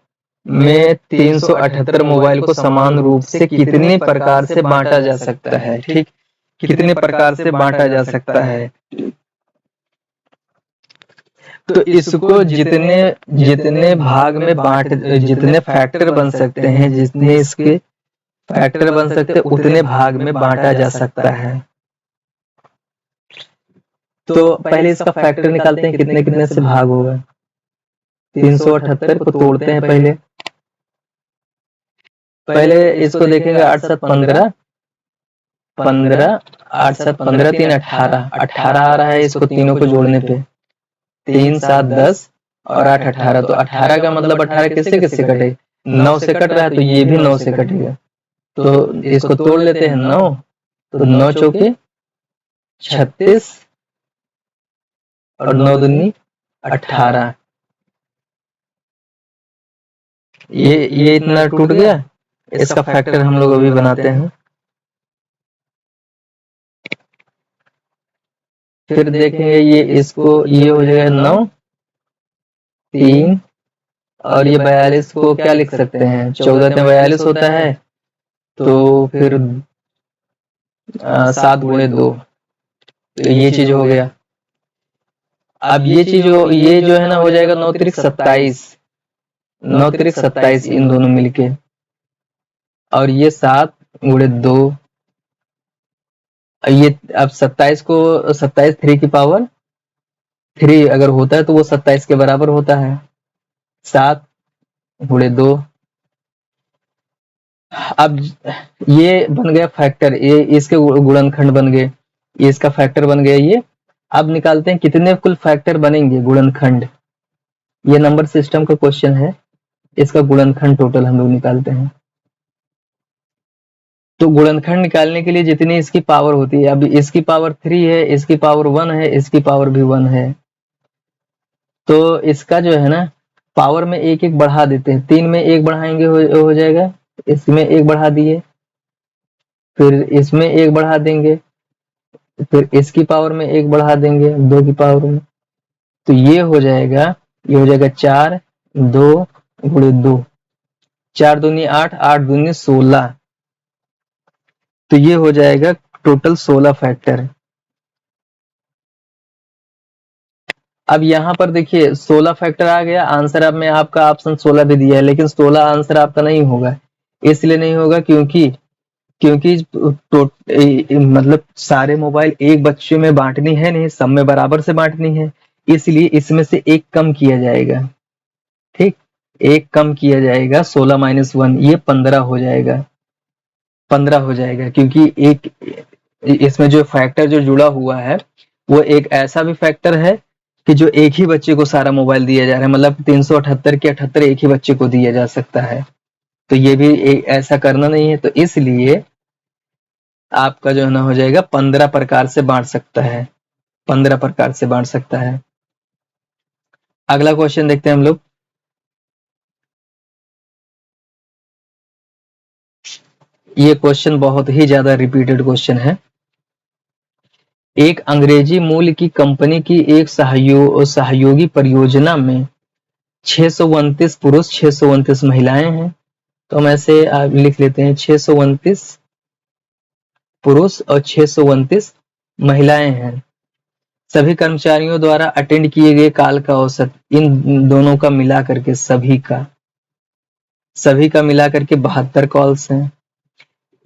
में 378 मोबाइल को समान रूप से कितने प्रकार से बांटा जा सकता है। ठीक, कितने प्रकार से बांटा जा सकता है। तो इसको जितने जितने भाग में जितने फैक्टर बन सकते हैं, जितने इसके फैक्टर बन सकते हैं उतने भाग में बांटा जा सकता है। तो पहले इसका फैक्टर निकालते हैं, कितने कितने से भाग होगा। 378 को तोड़ते हैं पहले इसको देखेंगे 8 7 15, 15 8 7 15 3 18, 18 आ रहा है इसको तीनों को जोड़ने पे, 3 7 10 और 8 18। तो 18 का मतलब 18 किससे किससे कटे, 9 से कट रहा है, तो ये भी 9 से कटेगा। तो इसको तोड़ लेते हैं 9, तो 9 चौके 36 और 9 दूनी 18। ये इतना टूट गया, इसका फैक्टर हम लोग अभी बनाते हैं। फिर देखेंगे ये इसको, ये हो जाएगा 9 3, और ये 42 को क्या लिख सकते हैं, 14 में 42 होता है, तो फिर 7 गुणे 2, तो ये चीज हो गया। अब ये चीज ये जो है ना हो जाएगा 9 त्रिक 27, 9 त्रिक 27 इन दोनों मिलके, और ये 7 गुणे 2, ये अब 27 को 27 3 की पावर 3 अगर होता है तो वो 27 के बराबर होता है, 7 गुणे 2। अब ये बन गया फैक्टर, ये इसके गुणनखंड बन गए, ये इसका फैक्टर बन गया ये। अब निकालते हैं कितने कुल फैक्टर बनेंगे गुणनखंड, ये नंबर सिस्टम का क्वेश्चन है, इसका गुणनखंड टोटल हम लोग निकालते हैं। तो गुणनखंड निकालने के लिए जितनी इसकी पावर होती है, अब इसकी पावर 3 है, इसकी पावर 1 है, इसकी पावर भी 1 है, तो इसका जो है ना पावर में एक एक बढ़ा देते हैं, 3 में एक बढ़ाएंगे हो जाएगा, इसमें एक बढ़ा दिए, फिर इसमें एक बढ़ा देंगे, फिर इसकी पावर में एक बढ़ा देंगे 2 की पावर में, तो ये हो जाएगा, ये हो जाएगा 4 2 गुणे 2, 4 दूनी 8, 8 दूनी 16, तो ये हो जाएगा टोटल 16 फैक्टर। अब यहाँ पर देखिए 16 फैक्टर आ गया आंसर, अब में आपका ऑप्शन 16 भी दिया है, लेकिन 16 आंसर आपका नहीं होगा, इसलिए नहीं होगा क्योंकि क्योंकि मतलब सारे मोबाइल एक बच्चे में बांटनी है नहीं, सब में बराबर से बांटनी है, इसलिए इसमें से एक कम किया जाएगा, ठीक, एक कम किया जाएगा, 16 माइनस 1 ये 15 हो जाएगा, 15 हो जाएगा, क्योंकि एक इसमें जो फैक्टर जो जुड़ा हुआ है वो एक ऐसा भी फैक्टर है कि जो एक ही बच्चे को सारा मोबाइल दिया जा रहा है, मतलब 378 के 78 एक ही बच्चे को दिया जा सकता है, तो ये भी ऐसा करना नहीं है, तो इसलिए आपका जो है ना हो जाएगा 15 प्रकार से बांट सकता है, 15 प्रकार से बांट सकता है। अगला क्वेश्चन देखते हैं हम लोग। ये क्वेश्चन बहुत ही ज्यादा रिपीटेड क्वेश्चन है। एक अंग्रेजी मूल की कंपनी की एक सहयोगी परियोजना में 629 पुरुष 629 महिलाएं हैं, तो हम ऐसे लिख लेते हैं 629 पुरुष और 629 महिलाएं हैं। सभी कर्मचारियों द्वारा अटेंड किए गए काल का औसत इन दोनों का मिला करके सभी का मिला करके 72 कॉल्स हैं।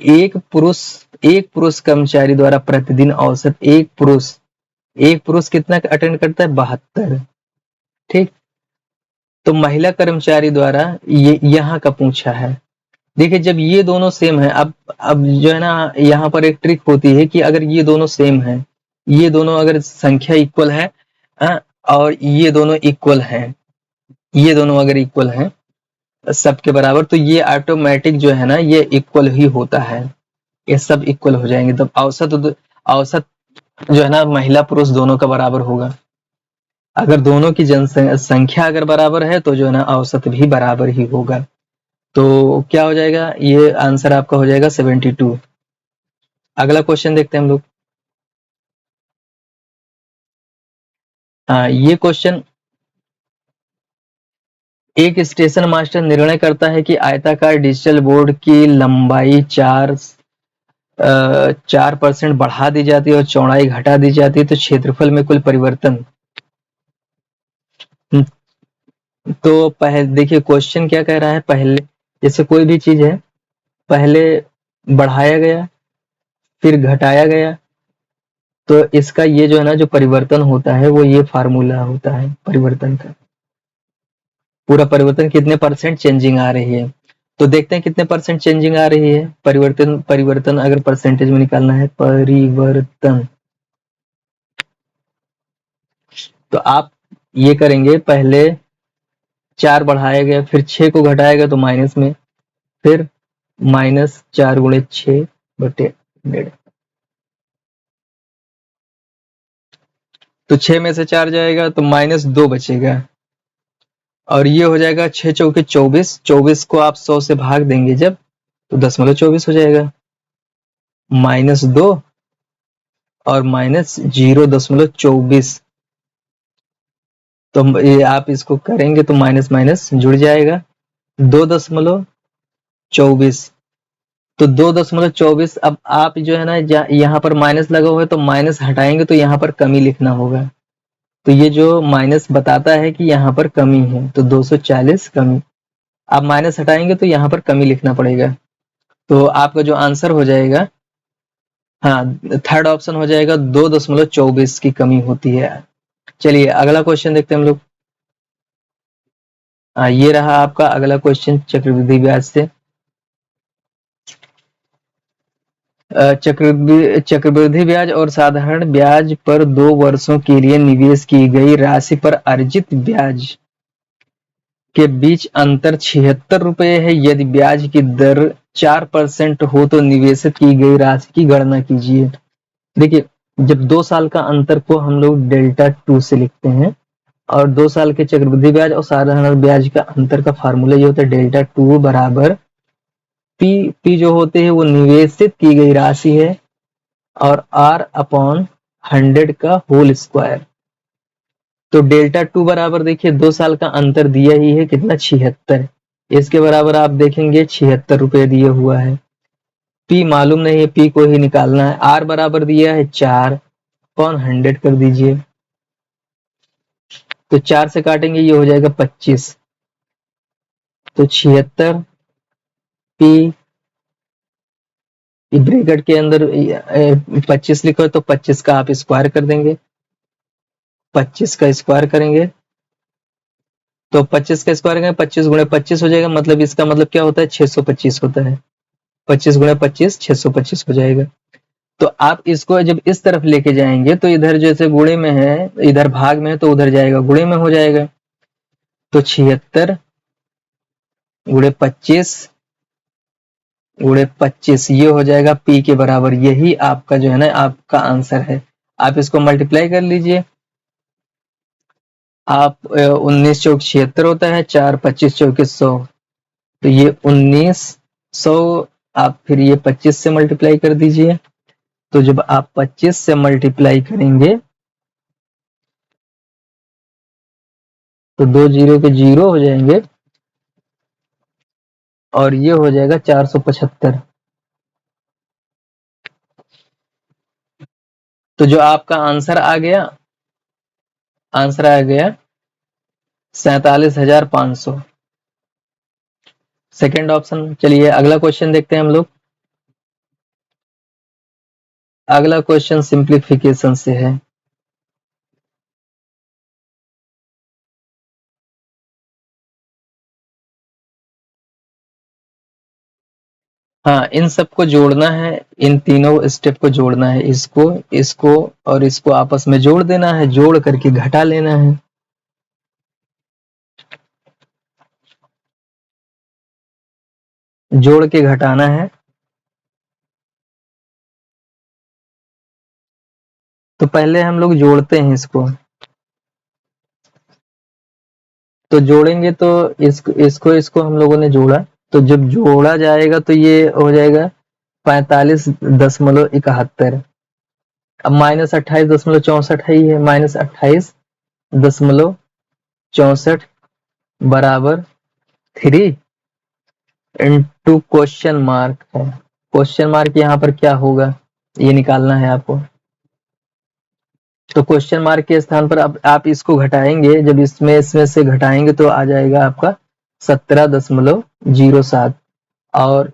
एक पुरुष कर्मचारी द्वारा प्रतिदिन औसत एक पुरुष कितना अटेंड करता है, 72, ठीक। तो महिला कर्मचारी द्वारा ये यहाँ का पूछा है। देखिए जब ये दोनों सेम है, अब जो है ना यहाँ पर एक ट्रिक होती है कि अगर ये दोनों सेम है, ये दोनों अगर संख्या इक्वल है और ये दोनों इक्वल हैं, ये दोनों अगर इक्वल हैं सबके बराबर, तो ये ऑटोमेटिक जो है ना ये इक्वल ही होता है, ये सब इक्वल हो जाएंगे, तब औसत जो है ना महिला पुरुष दोनों का बराबर होगा। अगर दोनों की जनसंख्या अगर बराबर है तो जो है ना औसत भी बराबर ही होगा, तो क्या हो जाएगा, ये आंसर आपका हो जाएगा 72। अगला क्वेश्चन देखते हैं हम लोग। ये क्वेश्चन, एक स्टेशन मास्टर निर्णय करता है कि आयताकार डिजिटल बोर्ड की लंबाई 4% बढ़ा दी जाती है और चौड़ाई घटा दी जाती है, तो क्षेत्रफल में कुल परिवर्तन। तो पहले देखिए क्वेश्चन क्या कह रहा है, पहले जैसे कोई भी चीज है, पहले बढ़ाया गया फिर घटाया गया, तो इसका ये जो है ना जो परिवर्तन होता है वो ये फार्मूला होता है परिवर्तन का, पूरा परिवर्तन कितने परसेंट चेंजिंग आ रही है। तो देखते हैं कितने परसेंट चेंजिंग आ रही है, परिवर्तन अगर परसेंटेज में निकालना है, परिवर्तन, तो आप ये करेंगे, पहले 4 बढ़ाया गया फिर 6 को घटाया गया तो माइनस में, फिर -4 गुणे 6/100, तो 6 में से 4 जाएगा तो -2 बचेगा, और ये हो जाएगा 6 चौके 24, 24 को आप 100 से भाग देंगे जब, तो 10.24 हो जाएगा, -2 और -0.24। तो ये आप इसको करेंगे तो माइनस माइनस जुड़ जाएगा, 2.24। तो 2.24। अब आप जो है ना यहाँ पर माइनस लगा हुआ है तो माइनस हटाएंगे तो यहाँ पर कमी लिखना होगा। तो ये जो माइनस बताता है कि यहाँ पर कमी है, तो 240 कमी। आप माइनस हटाएंगे तो यहाँ पर कमी लिखना पड़ेगा। तो आपका जो आंसर हो जाएगा, हाँ, थर्ड ऑप्शन हो जाएगा, 2.24 की कमी होती है। चलिए अगला क्वेश्चन देखते हैं हम लोग। ये रहा आपका अगला क्वेश्चन चक्रवृद्धि ब्याज से। चक्रवृद्धि ब्याज और साधारण ब्याज पर 2 वर्षों के लिए निवेश की गई राशि पर अर्जित ब्याज के बीच अंतर 76 रुपए है। यदि ब्याज की दर 4% हो तो निवेशित की गई राशि की गणना कीजिए। देखिए, जब 2 साल का अंतर को हम लोग डेल्टा 2 से लिखते हैं, और 2 साल के चक्रवृद्धि ब्याज और साधारण ब्याज का अंतर का फार्मूला ये होता है, डेल्टा 2 बराबर पी जो होते हैं वो निवेशित की गई राशि है, और R अपॉन 100 का होल स्क्वायर। तो डेल्टा 2 बराबर देखिए 2 साल का अंतर दिया ही है कितना, 76। इसके बराबर आप देखेंगे 76 रुपए दिया हुआ है। पी मालूम नहीं है, पी को ही निकालना है। R बराबर दिया है 4 अपॉन 100 कर दीजिए, तो 4 से काटेंगे ये हो जाएगा 25। तो 76 पी ब्रैकेट के अंदर 25 लिखो तो 25 का आप स्क्वायर कर देंगे, 25 का स्क्वायर करेंगे तो 25 का स्क्वायर करेंगे 25 गुणे 25 हो जाएगा। मतलब इसका मतलब क्या होता है, 625 होता है। 25 गुणे 25 625 हो जाएगा। तो आप इसको जब इस तरफ लेके जाएंगे तो इधर जैसे गुणे में है, इधर भाग में है तो उधर जाएगा गुणे में हो जाएगा। तो 76 गुणे 25 गुणे 25 ये हो जाएगा पी के बराबर। यही आपका जो है ना आपका आंसर है। आप इसको मल्टीप्लाई कर लीजिए। आप 19 चौक 76 होता है, 4 25 चौके 100, तो ये 1900। आप फिर ये 25 से मल्टीप्लाई कर दीजिए। तो जब आप 25 से मल्टीप्लाई करेंगे तो 2 जीरो के जीरो हो जाएंगे, और ये हो जाएगा 475। तो जो आपका आंसर आ गया, आंसर आ गया 47,500, सेकेंड ऑप्शन। चलिए अगला क्वेश्चन देखते हैं हम लोग। अगला क्वेश्चन सिंप्लीफिकेशन से है। हाँ, इन सबको जोड़ना है, इन तीनों स्टेप को जोड़ना है, इसको इसको और इसको आपस में जोड़ देना है, जोड़ करके घटा लेना है। जोड़ के घटाना है। तो पहले हम लोग जोड़ते हैं इसको, तो जोड़ेंगे तो इसको हम लोगों ने जोड़ा, तो जब जोड़ा जाएगा तो ये हो जाएगा 45.71। अब -28.64 ही है, -28.64 बराबर 3 इंटू क्वेश्चन मार्क है। क्वेश्चन मार्क यहाँ पर क्या होगा ये निकालना है आपको। तो क्वेश्चन मार्क के स्थान पर अब आप इसको घटाएंगे, जब इसमें से घटाएंगे तो आ जाएगा आपका 17.07। और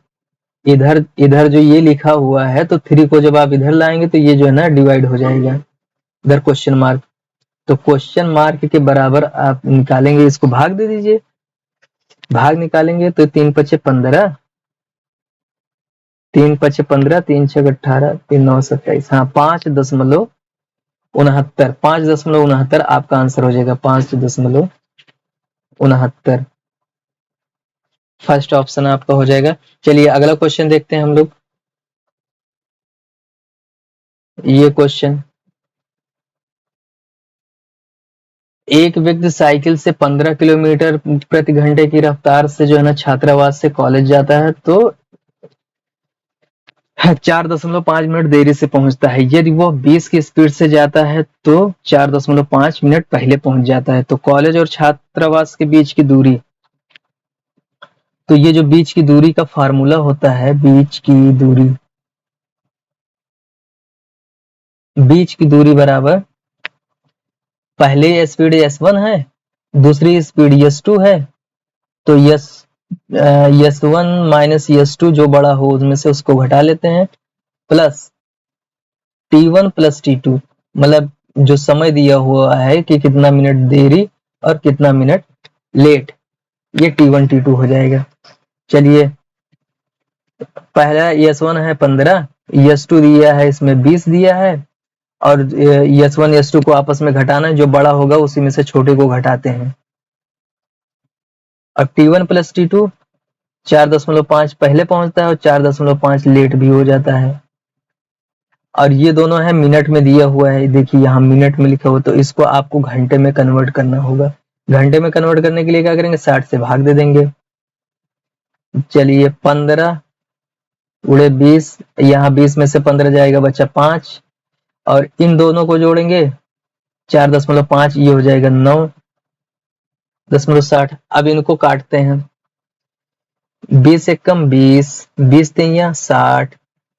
इधर इधर जो ये लिखा हुआ है तो 3 को जब आप इधर लाएंगे तो ये जो है ना डिवाइड हो जाएगा इधर क्वेश्चन मार्क। तो क्वेश्चन मार्क के बराबर आप निकालेंगे, इसको भाग दे दीजिए। भाग निकालेंगे तो 3 पचे 15, 3 पचे 15, 3 छक 18, 3 9 27, हाँ 5.69, 5.69 आपका आंसर हो जाएगा, 5.69। फर्स्ट ऑप्शन आपका हो जाएगा। चलिए अगला क्वेश्चन देखते हैं हम लोग। ये क्वेश्चन एक व्यक्ति साइकिल से 15 किलोमीटर प्रति घंटे की रफ्तार से जो है ना छात्रावास से कॉलेज जाता है तो 4.5 मिनट देरी से पहुंचता है। यदि वो 20 की स्पीड से जाता है तो 4.5 मिनट पहले पहुंच जाता है। तो कॉलेज और छात्रावास के बीच की दूरी, तो ये जो बीच की दूरी का फार्मूला होता है, बीच की दूरी बराबर, पहले स्पीड S1 है, दूसरी स्पीड S2 है, तो S1 माइनस S2 जो बड़ा हो उसमें से उसको घटा लेते हैं, प्लस T1 प्लस T2, मतलब जो समय दिया हुआ है कि कितना मिनट देरी और कितना मिनट लेट, ये T1 T2 हो जाएगा। चलिए, पहला S1 है 15, S2 दिया है, इसमें 20 दिया है, और S1 S2 को आपस में घटाना है, जो बड़ा होगा उसी में से छोटे को घटाते हैं। अब T1 प्लस T2 4.5 पहले पहुंचता है और 4.5 लेट भी हो जाता है, और ये दोनों है मिनट में दिया हुआ है, देखिए यहाँ मिनट में लिखा हुआ, तो इसको आपको घंटे में कन्वर्ट करना होगा। घंटे में कन्वर्ट करने के लिए क्या करेंगे, 60 से भाग दे देंगे। चलिए 15 उड़े 20, यहाँ 20 में से 15 जाएगा, बचा 5, और इन दोनों को जोड़ेंगे 4.5, ये हो जाएगा 9.60। अब इनको काटते हैं, 20 एकम 20, 20 तिया 60,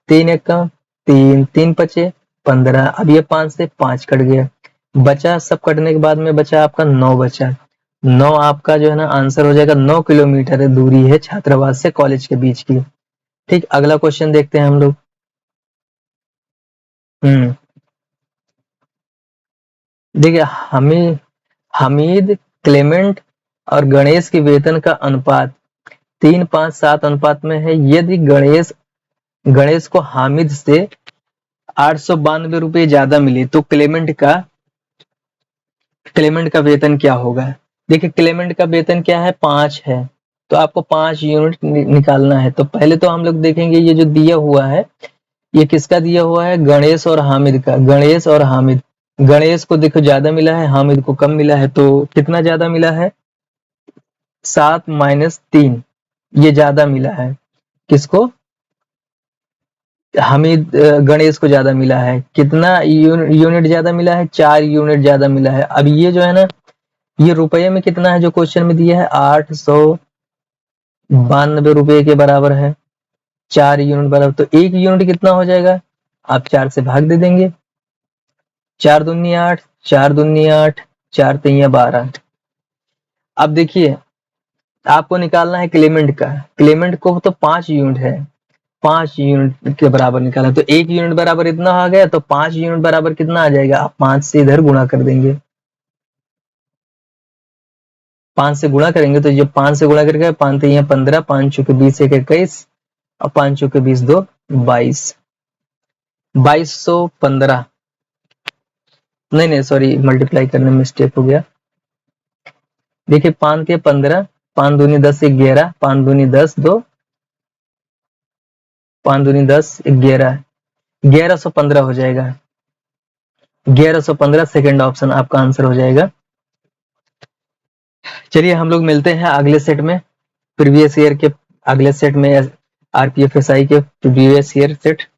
3 एकम 3, 3 पचे 15। अब ये 5 से 5 कट गया, बचा, सब कटने के बाद में बचा आपका 9 बचा। 9 आपका जो है ना आंसर हो जाएगा। 9 किलोमीटर दूरी है छात्रावास से कॉलेज के बीच की। ठीक, अगला क्वेश्चन देखते हैं हम लोग। देखिए, हमीद, क्लेमेंट और गणेश के वेतन का अनुपात 3:5:7 अनुपात में है। यदि गणेश को हामिद से 892 रुपये ज्यादा मिले तो क्लेमेंट का वेतन क्या होगा। देखिए, क्लेमेंट का वेतन क्या है, 5 है, तो आपको 5 यूनिट निकालना है। तो पहले तो हम लोग देखेंगे ये जो दिया हुआ है, ये किसका दिया हुआ है, गणेश और हामिद का। गणेश और हामिद, गणेश को देखो ज्यादा मिला है, हामिद को कम मिला है, तो कितना ज्यादा मिला है, 7-3, ये ज्यादा मिला है। किसको, हामिद, गणेश को ज्यादा मिला है। कितना यूनिट ज्यादा मिला है, 4 यूनिट ज्यादा मिला है। अब ये जो है ना, ये रुपये में कितना है जो क्वेश्चन में दिया है, 892 रुपये के बराबर है, 4 यूनिट बराबर, तो 1 यूनिट कितना हो जाएगा, आप 4 से भाग दे देंगे, 4 दूनी 8, 4 दूनी 8, 4 तिया 12। अब देखिए, आपको निकालना है क्लेमेंट का। क्लेमेंट को तो 5 यूनिट है, 5 यूनिट के बराबर निकालना, तो 1 यूनिट बराबर इतना आ गया, तो 5 यूनिट बराबर कितना आ जाएगा, आप 5 से इधर गुणा कर देंगे। 5 से गुणा करेंगे तो जब 5 से गुणा करके 5 तिया 15, 5 चौके 20, 1 21, और 5 चौके 20, 2 22, 2215, नहीं सॉरी, मल्टीप्लाई करने में मिस्टेक हो गया। देखिए, 5 के 15, 5 दूनी 10, 11, 5 दूनी 10, 2, 5 दूनी 10, 11, 1115 हो जाएगा। 1115 सेकंड ऑप्शन आपका आंसर हो जाएगा। चलिए, हम लोग मिलते हैं अगले सेट में, प्रीवियस ईयर के अगले सेट में, आरपीएफएसआई के प्रीवियस ईयर सेट।